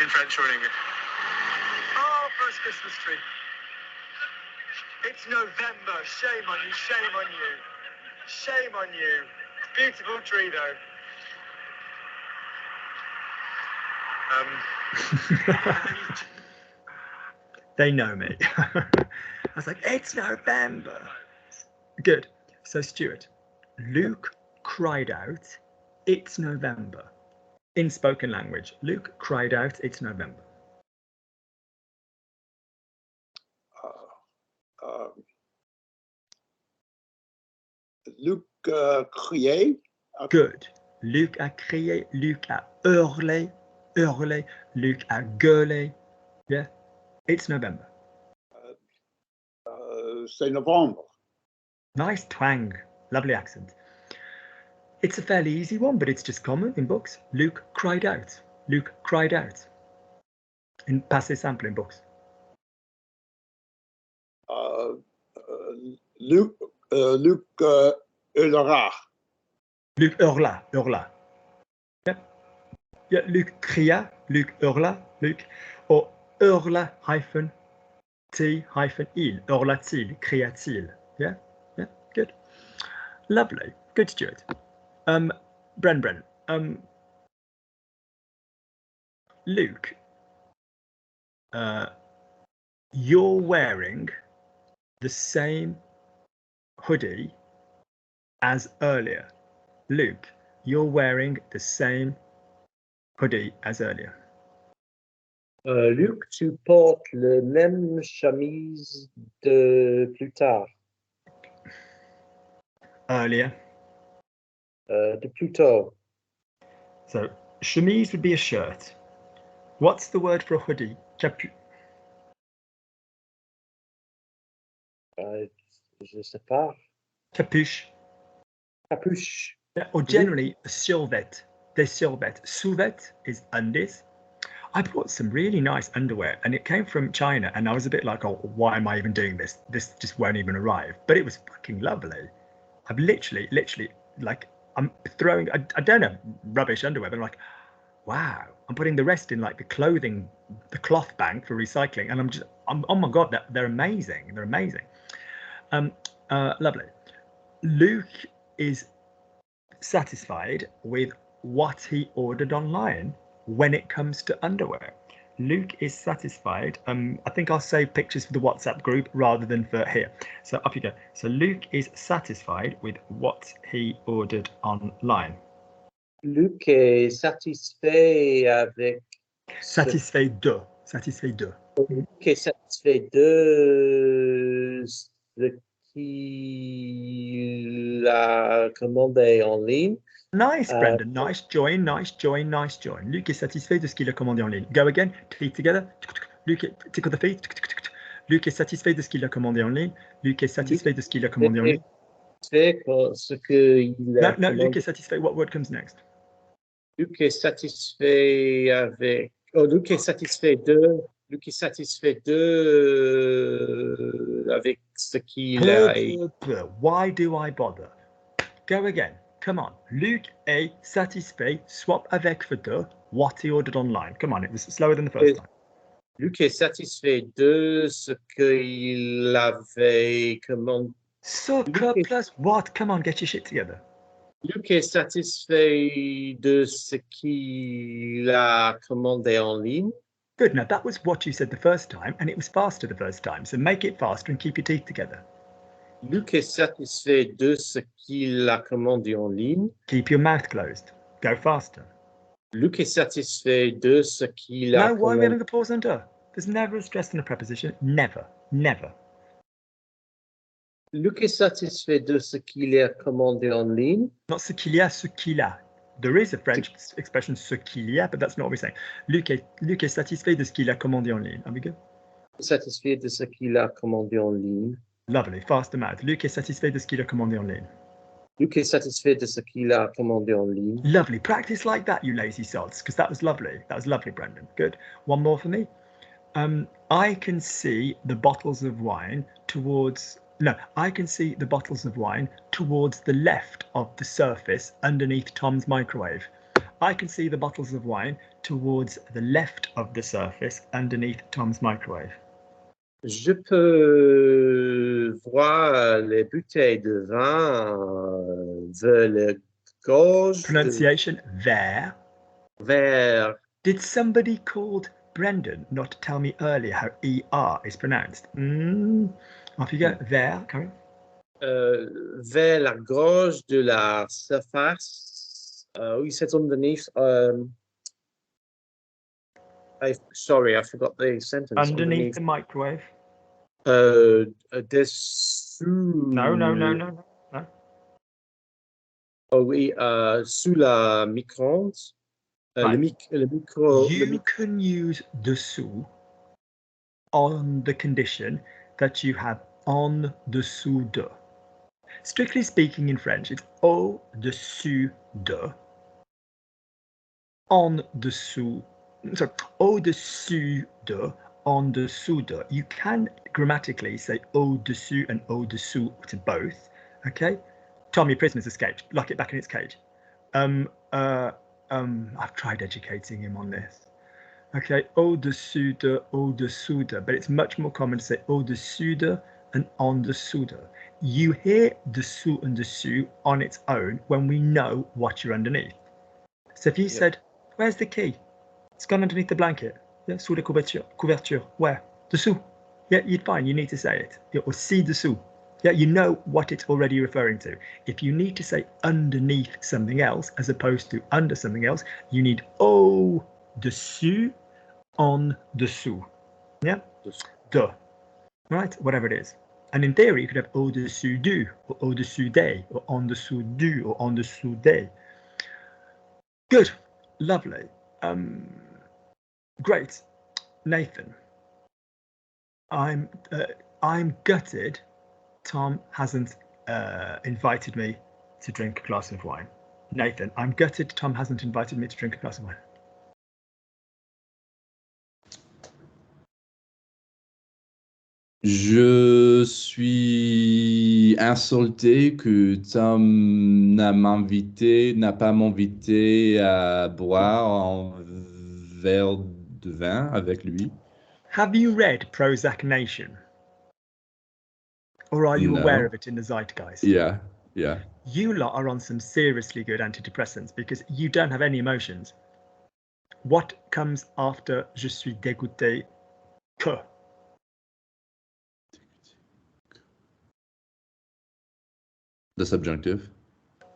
in French or in English. Oh, first Christmas tree. It's November. Shame on you. Shame on you. Shame on you. Beautiful tree, though. They know me. I was like, "It's November." Good. So Stuart, Luke cried out, "It's November." In spoken language, Luke cried out, "It's November." Luc crié. Good. Luc a crié, Luc a hurlé, hurlé, Luc a gueulé. Yeah. It's November. C'est novembre. Nice twang. Lovely accent. It's a fairly easy one, but it's just common in books. Luke cried out. Luke cried out. In passé simple in books. Luc hurlera. Luc hurla, hurla. Yeah. Yeah, Luc cria, Luc hurla, Luc. Or hurla hyphen T hyphen il. Hurla-t-il, cria-t-il. Yeah, yeah, good. Lovely. Good, Stuart. Bren. Luke, you're wearing the same hoodie as earlier. Luke, you're wearing the same hoodie as earlier. Luc, tu portes le même chemise de plus tard. Earlier. De plus tôt. So, chemise would be a shirt. What's the word for a hoodie? Je sais pas. Capuche. Capuche. Yeah, or generally, a silhouette. Des silhouettes. Souvette is undies. I bought some really nice underwear and it came from China, and I was a bit like, "Oh, why am I even doing this? This just won't even arrive." But it was fucking lovely. I've literally, like, I'm throwing, I don't know, rubbish underwear, but I'm like, wow, I'm putting the rest in like the cloth bank for recycling. And oh my God, they're amazing. They're amazing. Lovely. Luke is satisfied with what he ordered online when it comes to underwear. Luke is satisfied. I think I'll save pictures for the WhatsApp group rather than for here. So up you go. So Luke is satisfied with what he ordered online. Luc est satisfait avec... Satisfait de. Satisfait de. Luc est satisfait de ce qu'il a commandé en ligne. Nice, Brendan. Nice join, nice join, nice join. Luke est satisfait de ce qu'il a commandé en ligne. Go again. Feet together. Luke, tickle the feet. Luke est satisfait de ce qu'il a commandé en ligne. Luke est satisfait de ce qu'il a commandé en ligne. Ce qu'il a No, Luke est satisfait. What word comes next? Luc est satisfait avec... Oh, Luc est satisfait de... Luc est satisfait de... avec ce qu'il a... Why do I bother? Go again. Come on. Luke est satisfait. Swap avec for de what he ordered online. Come on, it was slower than the first time. Luc est satisfait de ce qu'il avait commandé. So plus what? Come on, get your shit together. Luc est satisfait de ce qu'il a commandé en ligne. Good. Now that was what you said the first time, and it was faster the first time. So make it faster and keep your teeth together. Luc est satisfait de ce qu'il a commandé en ligne. Keep your mouth closed. Go faster. Luc est satisfait de ce qu'il a No, why are we commandé. having a pause under? There's never a stress in a preposition. Never. Never. Luc est satisfait de ce qu'il a commandé en ligne. Not ce qu'il y a, ce qu'il a. There is a French expression ce qu'il y a, but that's not what we're saying. Luc est satisfait de ce qu'il a commandé en ligne. Are we good? Satisfait de ce qu'il a commandé en ligne. Lovely. Faster mouth. Luc est satisfait de ce qu'il a commandé en ligne. Luc est satisfait de ce qu'il a commandé en ligne. Lovely. Practice like that, you lazy sods, because that was lovely. That was lovely, Brendan. Good. One more for me. I can see the bottles of wine towards... No, I can see the bottles of wine towards the left of the surface underneath Tom's microwave. I can see the bottles of wine towards the left of the surface underneath Tom's microwave. Je peux voir les bouteilles de vin vers la gauche Pronunciation, vers. vers Did somebody called Brendan not tell me earlier how ER is pronounced? Off you go. Vers, Karen. vers la gauche de la surface. Oui, c'est underneath. Sorry, I forgot the sentence. Underneath the microwave. Dessous. No. Oh oui, sous la micro-ondes. Right. Le micro. You can use dessous on the condition that you have en dessous de. Strictly speaking in French, it's au-dessus de. En dessous. Sorry, au-dessus de. En dessous de. You can grammatically say au-dessus and au-dessous to both. Okay? Tommy, prisoners escaped. Lock it back in its cage. I've tried educating him on this. Okay, au-dessus de, but it's much more common to say au-dessus de and en dessous de. You hear dessous and dessous on its own when we know what you're underneath. So if you said, where's the key? It's gone underneath the blanket. Yeah, sous la couverture. Where? Dessous. Yeah, you'd find you need to say it. Yeah, or ci-dessous. Yeah, you know what it's already referring to. If you need to say underneath something else as opposed to under something else, you need au-dessus, en dessous. Yeah? De. Right? Whatever it is. And in theory, you could have au-dessus du, or au-dessus des, or en dessous du, or en dessous des. Good. Lovely. Great. Nathan. I'm gutted Tom hasn't invited me to drink a glass of wine. Nathan, I'm gutted Tom hasn't invited me to drink a glass of wine. Je suis insulté que Tom n'a pas m'invité à boire un verre de vin avec lui. Have you read Prozac Nation? Or are you aware of it in the zeitgeist? Yeah. You lot are on some seriously good antidepressants because you don't have any emotions. What comes after je suis dégoûté que? The subjunctive.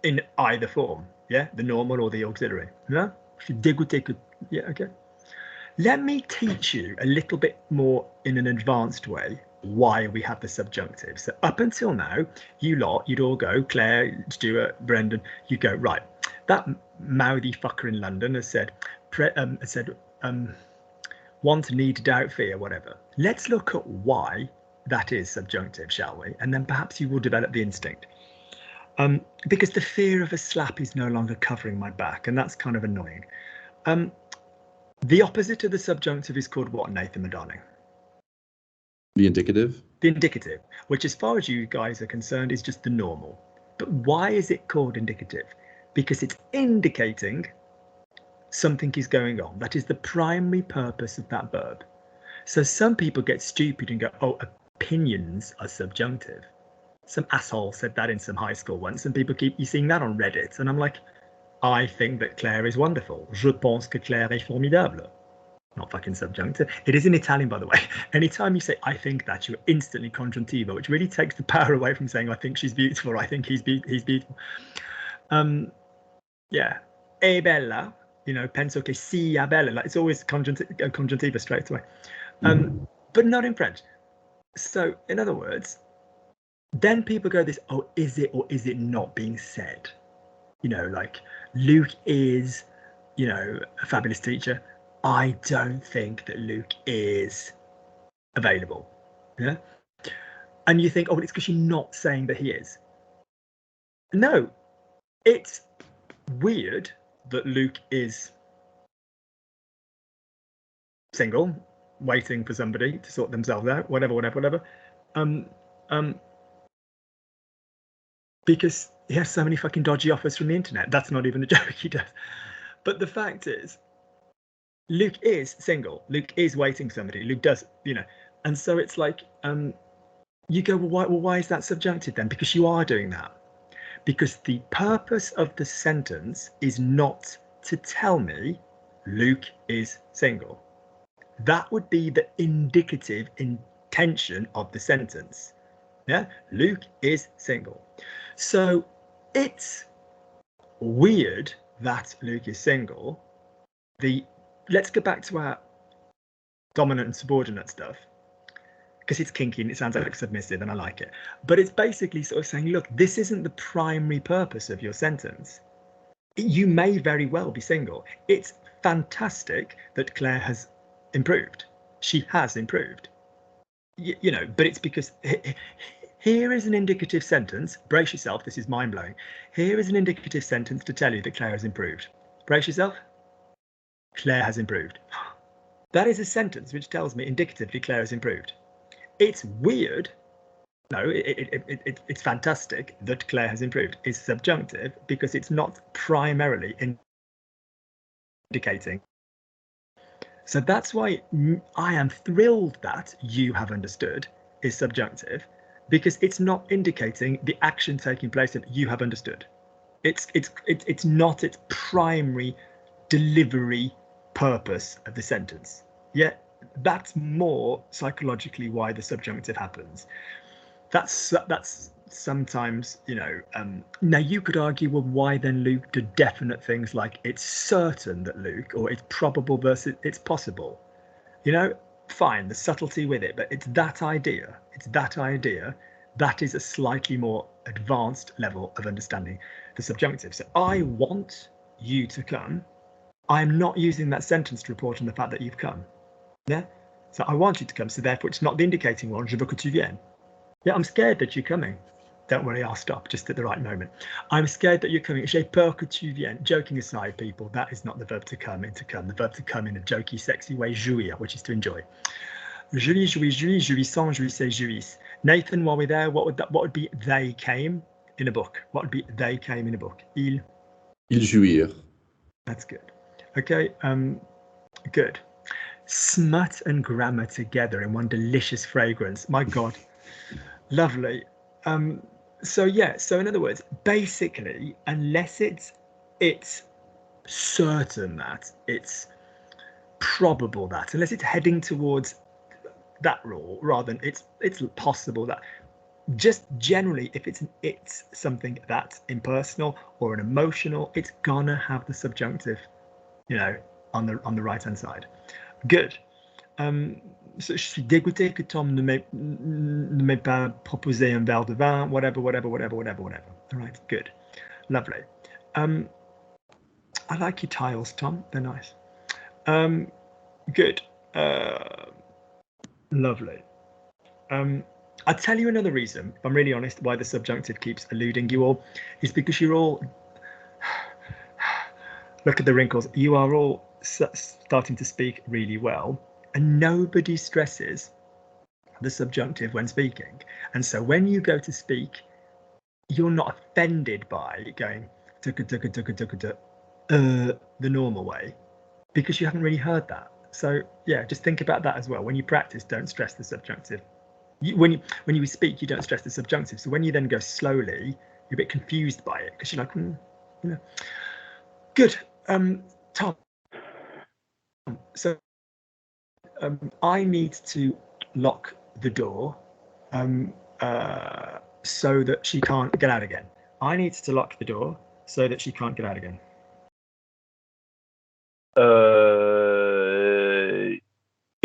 In either form, yeah? The normal or the auxiliary. Yeah? Je suis dégoûté que. Yeah, okay. Let me teach you a little bit more in an advanced way why we have the subjunctive. So up until now, you lot, you'd all go, Claire, Stuart, Brendan, you go, right, that mouthy fucker in London has said, want, need, doubt, fear, whatever. Let's look at why that is subjunctive, shall we? And then perhaps you will develop the instinct. Because the fear of a slap is no longer covering my back, and that's kind of annoying. The opposite of the subjunctive is called what, Nathan, my darling? The indicative? The indicative, which as far as you guys are concerned is just the normal. But why is it called indicative? Because it's indicating something is going on. That is the primary purpose of that verb. So some people get stupid and go, oh, opinions are subjunctive. Some asshole said that in some high school once, and people keep you seeing that on Reddit. And I'm like, I think that Claire is wonderful. Je pense que Claire est formidable. Not fucking subjunctive. It is in Italian, by the way. Anytime you say, I think that, you're instantly congiuntivo, which really takes the power away from saying, I think she's beautiful, or I think he's beautiful. Yeah. E bella, you know, penso che sia bella. Like, it's always congiuntivo straight away. But not in French. So, in other words, then people go this, oh, is it or is it not being said? You know, like, Luke is, you know, a fabulous teacher. I don't think that Luke is available. Yeah. And you think, oh, it's because you're not saying that he is. No, it's weird that Luke is single, waiting for somebody to sort themselves out, whatever. Because he has so many fucking dodgy offers from the internet. That's not even a joke, he does. But the fact is, Luke is single. Luke is waiting for somebody. Luke does, and so it's like, you go, well, why is that subjunctive then? Because you are doing that. Because the purpose of the sentence is not to tell me Luke is single. That would be the indicative intention of the sentence. Yeah, Luke is single. So it's weird that Luke is single. Let's go back to our dominant and subordinate stuff, because it's kinky and it sounds like submissive and I like it. But it's basically sort of saying, look, this isn't the primary purpose of your sentence. You may very well be single. It's fantastic that Claire has improved. She has improved. But it's because here is an indicative sentence. Brace yourself, this is mind-blowing. Here is an indicative sentence to tell you that Claire has improved. Brace yourself. Claire has improved. That is a sentence which tells me indicatively Claire has improved. It's weird. No, it's fantastic that Claire has improved. It's subjunctive because it's not primarily indicating. So that's why I am thrilled that you have understood is subjunctive, because it's not indicating the action taking place that you have understood. It's not its primary delivery purpose of the sentence. Yet that's more psychologically why the subjunctive happens. That's sometimes, now you could argue, well, why then Luke did definite things like it's certain that Luke, or it's probable versus it's possible. Fine, the subtlety with it, but it's that idea. That is a slightly more advanced level of understanding the subjunctive. So I want you to come. I'm not using that sentence to report on the fact that you've come. Yeah. So I want you to come. So therefore, it's not the indicating one. Je veux que tu viennes. Yeah, I'm scared that you're coming. Don't worry, I'll stop just at the right moment. I'm scared that you're coming. J'ai peur que tu viennes. Joking aside, people, that is not the verb to come in to come. The verb to come in a jokey, sexy way, jouir, which is to enjoy. Jouis, jouis, jouis, jouissant, jouissez, jouisse. Nathan, while we're there, what would be they came in a book? What would be they came in a book? Ils jouirent. That's good. Okay, good. Smut and grammar together in one delicious fragrance. My God, lovely. So in other words, basically, unless it's certain that, it's probable that, unless it's heading towards that rule rather than it's possible that, just generally, if it's something that's impersonal or an emotional, it's gonna have the subjunctive, on the right hand side. Good. Je suis dégoûté que Tom ne m'ait pas proposé un verre de vin, whatever. All right, good. Lovely. I like your tiles, Tom. They're nice. Good. Lovely. I'll tell you another reason, if I'm really honest, why the subjunctive keeps eluding you all, is because you're all, look at the wrinkles, you are all starting to speak really well, and nobody stresses the subjunctive when speaking. And so when you go to speak, you're not offended by going the normal way, because you haven't really heard that. So yeah, just think about that as well. When you practice, don't stress the subjunctive. When you speak, you don't stress the subjunctive. So when you then go slowly, you're a bit confused by it, because you're like, Good. Tom. So I need to lock the door so that she can't get out again. I need to lock the door so that she can't get out again.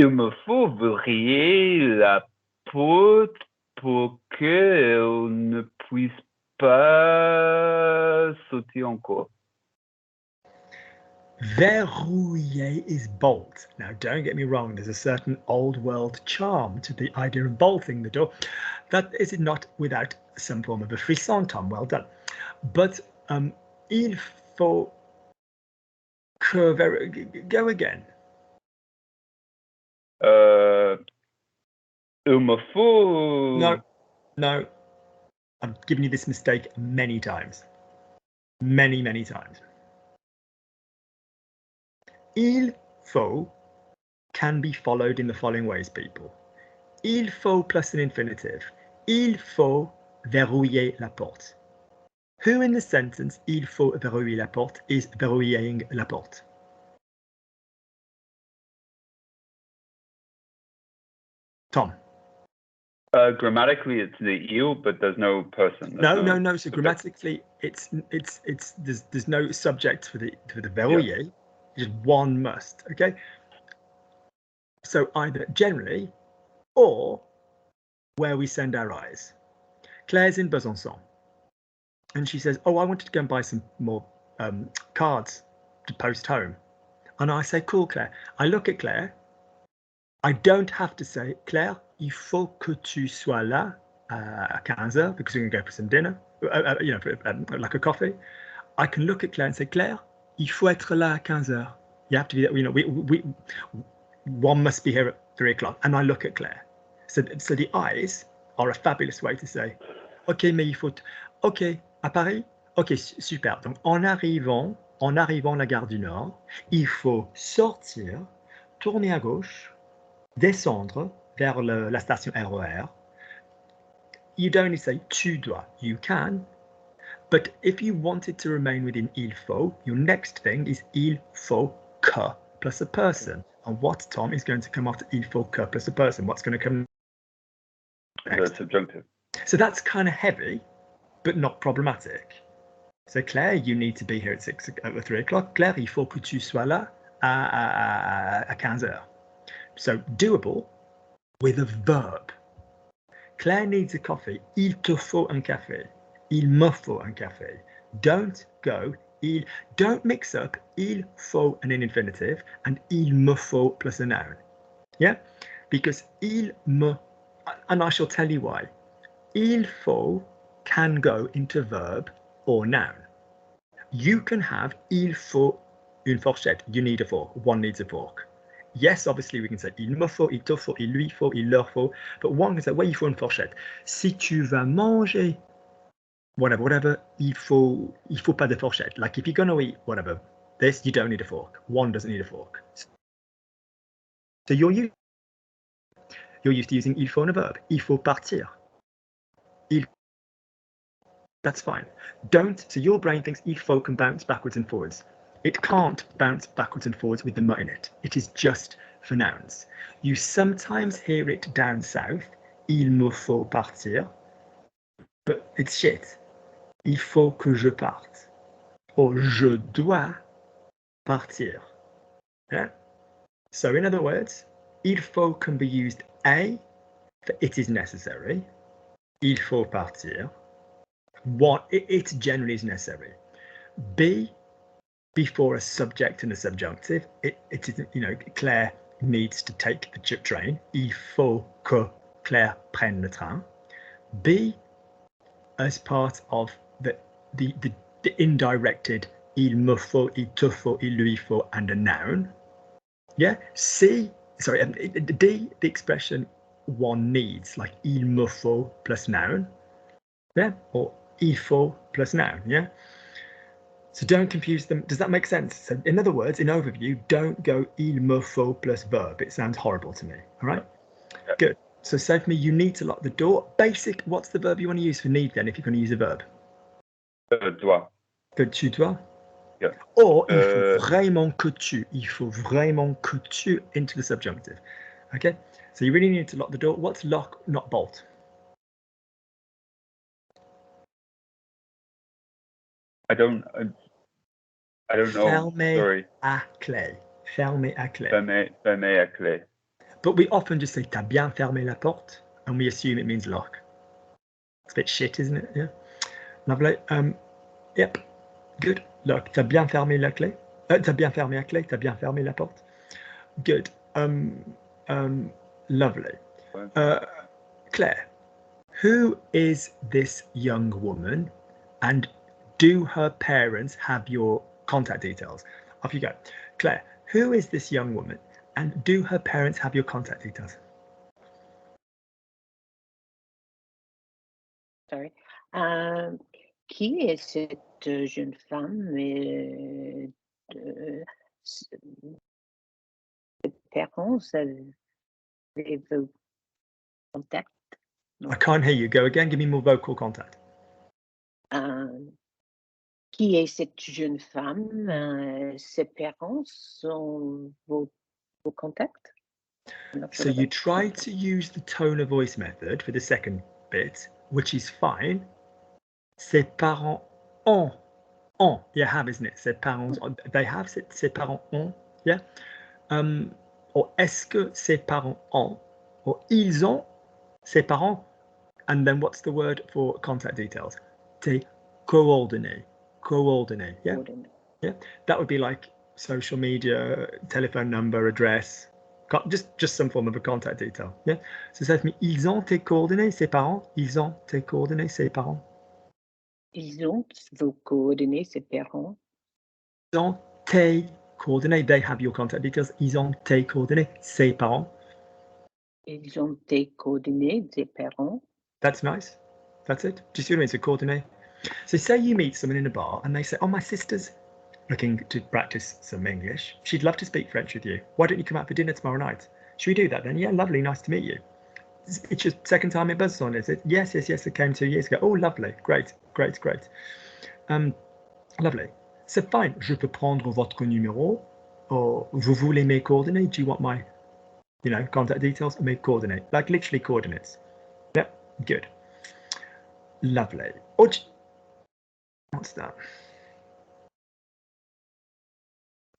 Il me faut ouvrir la porte pour qu'elle ne puisse pas sauter encore. Verrouiller is bolt. Now, don't get me wrong, there's a certain old world charm to the idea of bolting the door. That is not without some form of a frisson, Tom, well done. But il faut que... Go again. Il me faut... No. I've given you this mistake many times. Many times. Il faut can be followed in the following ways, people. Il faut plus an infinitive. Il faut verrouiller la porte. Who in the sentence il faut verrouiller la porte is verrouilling la porte? Tom. Grammatically, it's the il, but there's no person. No. So grammatically, it's there's no subject for the verrouiller. Yeah. Just one must. Okay. So either generally, or where we send our eyes. Claire's in Besançon, and she says, "Oh, I wanted to go and buy some more cards to post home." And I say, "Cool, Claire." I look at Claire. I don't have to say, "Claire, il faut que tu sois là à 15h because we're going to go for some dinner, like a coffee." I can look at Claire and say, "Claire, il faut être là à 15h. You have to be there. One must be here at 3 o'clock." And I look at Claire. So the eyes are a fabulous way to say, "Ok, mais il faut... Ok, à Paris? Ok, super. Donc, en arrivant à la gare du Nord, il faut sortir, tourner à gauche, descendre vers la station RER. You don't need to say tu dois. You can. But if you wanted to remain within il faut, your next thing is il faut que plus a person. And what, Tom, is going to come after il faut que plus a person? What's going to come next? The subjunctive. So that's kind of heavy, but not problematic. So Claire, you need to be here at 3 o'clock. Claire, il faut que tu sois là à 15h. So doable with a verb. Claire needs a coffee. Il te faut un café. Il me faut un café. Don't go. Don't mix up il faut and an infinitive and il me faut plus a noun. Yeah? Because il me, and I shall tell you why. Il faut can go into verb or noun. You can have il faut une fourchette. You need a fork. One needs a fork. Yes, obviously we can say il me faut, il te faut, il lui faut, il leur faut. But one can say, well, il faut une fourchette. Si tu vas manger, whatever, il faut pas de fourchette. Like if you're going to eat whatever, this, you don't need a fork. One doesn't need a fork. So you're used to using il faut in a verb. Il faut partir. That's fine. So your brain thinks il faut can bounce backwards and forwards. It can't bounce backwards and forwards with the mu in it. It is just for nouns. You sometimes hear it down south, il me faut partir, but it's shit. Il faut que je parte. Or je dois partir. Yeah? So in other words, il faut can be used A, for it is necessary. Il faut partir. It generally is necessary. B, before a subject and a subjunctive, it is, Claire needs to take the train. Il faut que Claire prenne le train. B, as part of the indirected il me faut, il te faut, il lui faut, and a noun. Yeah. D, the expression one needs, like il me faut plus noun. Yeah. Or il faut plus noun. Yeah. So don't confuse them. Does that make sense? So in other words, in overview, don't go il me faut plus verb. It sounds horrible to me. All right. Yeah. Good. So say for me, you need to lock the door. Basic. What's the verb you want to use for need then? If you're going to use a verb. Dois. Que tu dois. Yeah. Or il faut vraiment que tu. Il faut vraiment que tu into the subjunctive. Okay. So you really need to lock the door. What's lock, not bolt? I don't know. Sorry. À clé. Fermer à clé. Fermer à clé. But we often just say t'as bien fermé la porte, and we assume it means lock. It's a bit shit, isn't it? Yeah. Lovely. Yep. Good. Look, t'as bien fermé la clé. T'as bien fermé la clé? T'as bien fermé la porte? Good. Lovely. Claire, who is this young woman, and do her parents have your contact details? Off you go. Claire, who is this young woman, and do her parents have your contact details? Sorry. Qui est cette jeune femme? Ses parents avaient vos contacts? I can't hear you. Go again. Give me more vocal contact. Qui est cette jeune femme? Ses parents sont vos contacts? So you try to use the tone of voice method for the second bit, which is fine. Ses parents ont. You have, isn't it? Ses parents, they have, ses parents ont. Yeah. Or est-ce que ses parents ont? Or ils ont ses parents. And then what's the word for contact details? Tes coordonnées. Coordonnées. Yeah. Yeah. That would be like social media, telephone number, address. Just some form of a contact detail. Yeah. So ça fait ils ont tes coordonnées, ses parents. Ils ont tes coordonnées, ses parents. Ils ont vos coordonnées, ses parents. Ils ont tes coordonnées. They have your contact details. Ils ont tes coordonnées, ses parents. Ils ont tes coordonnées, ses parents. That's nice. That's it. Do you see what I mean? It's a coordinate. So say you meet someone in a bar and they say, oh, my sister's looking to practice some English. She'd love to speak French with you. Why don't you come out for dinner tomorrow night? Should we do that then? Yeah, lovely. Nice to meet you. It's your second time in Buzzon, is it? Yes. It came 2 years ago. Oh, lovely. Great. Lovely. So fine. Je peux prendre votre numéro, or vous voulez mes coordonnées? Do you want my, contact details? Mes coordonnées. Like literally coordinates. Yep. Good. Lovely. What's that?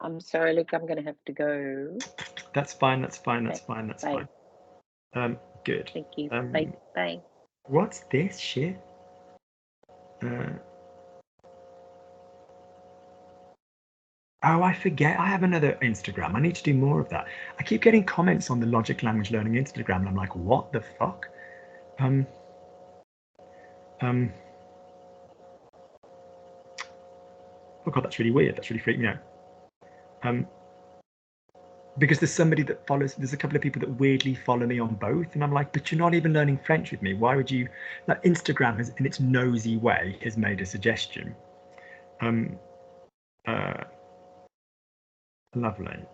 I'm sorry, Luke, I'm going to have to go. That's fine. Bye. Fine. Good. Thank you. Bye. What's this shit? Oh, I forget. I have another Instagram. I need to do more of that. I keep getting comments on the Logic Language Learning Instagram, and I'm like, what the fuck? Oh god, that's really weird. That's really freaked me out. Because there's somebody that follows. There's a couple of people that weirdly follow me on both, and I'm like, but you're not even learning French with me. Why would you? Like Instagram has, in its nosy way, has made a suggestion. Lovely.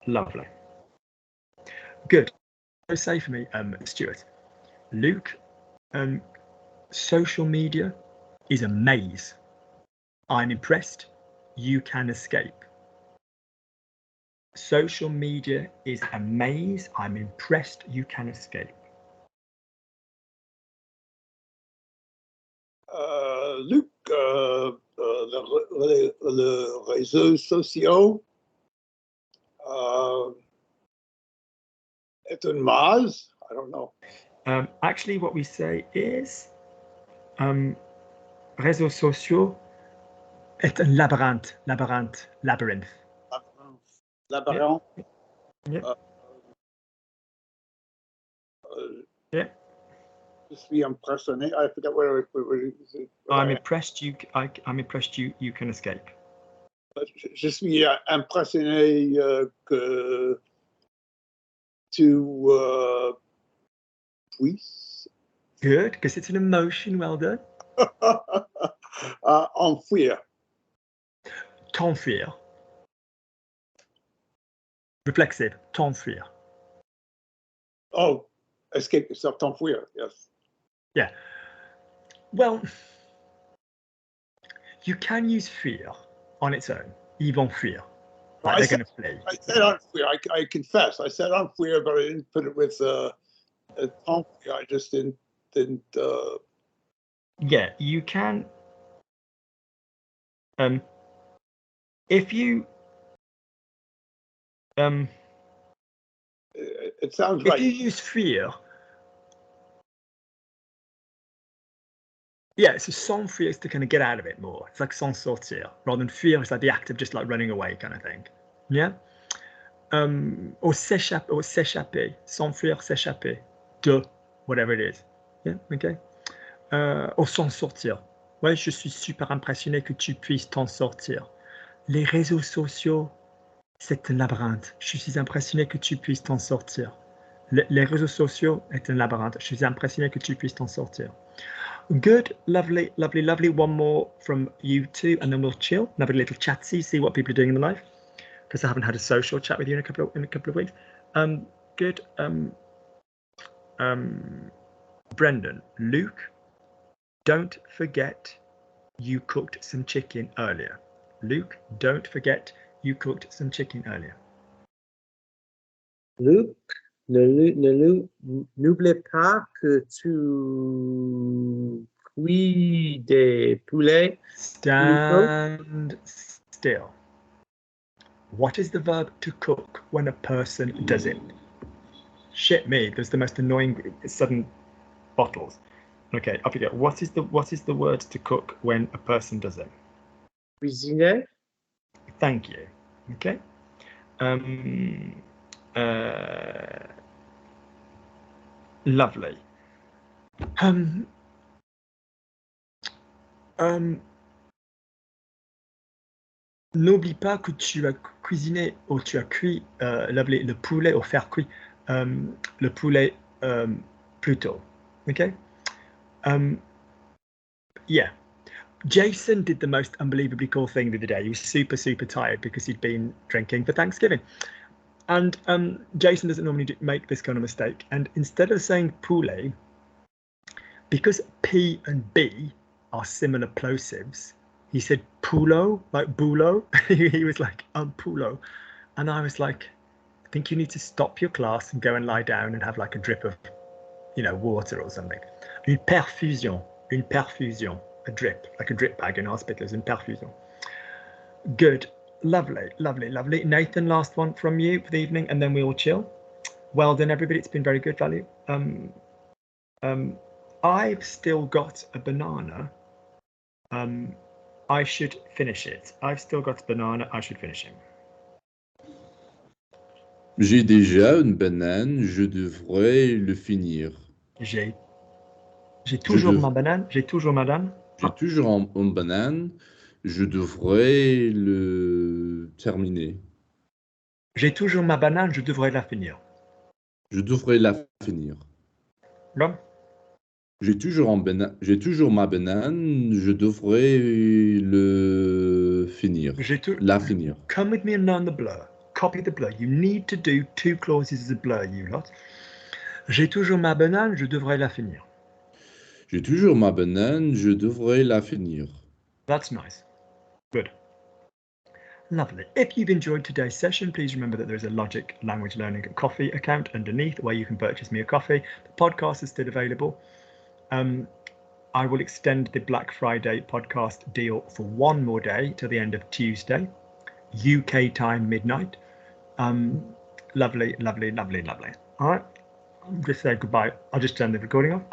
Lovely. Good. Say for me, Stuart. Luke, social media is a maze. I'm impressed. You can escape. Social media is a maze. I'm impressed. You can escape. Luc, le réseau social est un maze. I don't know. Actually, what we say is réseaux sociaux est un labyrinthe. Labyrinthe. Yeah. Yeah. Je suis impressionné. I forget where I'm impressed. I'm impressed. You can escape. Je suis impressionné que tu puisses. Good, because it's an emotion. Well done. Enfuir. T'enfuir. Reflexive. T'enfuir. Oh, escape yourself. T'enfuir. Yes. Yeah. Well, you can use fear on its own. Ils vont fuir. Like they're going to flee. I said enfuir. I confess. I said enfuir, but I didn't put it with enfuir. I just didn't. Yeah, you can. If you. It sounds right. If you use fear, Yeah, so s'enfuir is to kind of get out of it more. It's like s'en sortir, rather than fuir. It's like the act of just like running away, kind of thing. Yeah. Or s'échapper, s'enfuir, s'échapper de whatever it is. Yeah. Okay. Or s'en sortir. Ouais, je suis super impressionné que tu puisses t'en sortir. Les réseaux sociaux, c'est un labyrinthe. Je suis impressionné que tu puisses t'en sortir. Les réseaux sociaux est un labyrinthe. Je suis impressionné que tu puisses t'en sortir. Good, lovely, lovely, lovely. One more from you two, and then we'll chill and have a little chatsy, see what people are doing in their life. Because I haven't had a social chat with you in a couple of weeks. Good. Brendan, Luke, don't forget you cooked some chicken earlier. Luke, don't forget you cooked some chicken earlier. Luke, n'oublie pas que tu cuis des poulets. Stand still. What is the verb to cook when a person does it? Shit me, there's the most annoying sudden bottles. Okay, I forget. What is the word to cook when a person does it? Cuisiner. Thank you. Okay. Lovely. N'oublie pas que tu as cuisiné ou tu as cuit le poulet ou faire cuit le poulet plus tôt. Okay. Yeah. Jason did the most unbelievably cool thing the other day. He was super, super tired because he'd been drinking for Thanksgiving. And Jason doesn't normally make this kind of mistake. And instead of saying poulet, because P and B are similar plosives, he said poulo, like boulo. He was like, poulo. And I was like, I think you need to stop your class and go and lie down and have like a drip of, water or something. Une perfusion. A drip, like a drip bag in hospitals, in perfusion. Good, lovely, lovely, lovely. Nathan, last one from you for the evening, and then we all chill. Well done, everybody. It's been very good value. I've still got a banana. I should finish it. I've still got a banana. I should finish it. J'ai déjà une banane, je devrais le finir. J'ai toujours ma banane. J'ai toujours ma banane. J'ai toujours une banane, je devrais le terminer. J'ai toujours ma banane, je devrais la finir. Je devrais la finir. Non. J'ai toujours ma banane, je devrais le finir. La finir. Come with me and learn the blur. Copy the blur. You need to do 2 clauses as a blur, you lot. J'ai toujours ma banane, je devrais la finir. J'ai toujours ma banane, je devrais la finir. That's nice. Good. Lovely. If you've enjoyed today's session, please remember that there is a Logic Language Learning Coffee account underneath where you can purchase me a coffee. The podcast is still available. I will extend the Black Friday podcast deal for one more day till the end of Tuesday, UK time midnight. Lovely, lovely, lovely, lovely. All right. I'll just say goodbye. I'll just turn the recording off.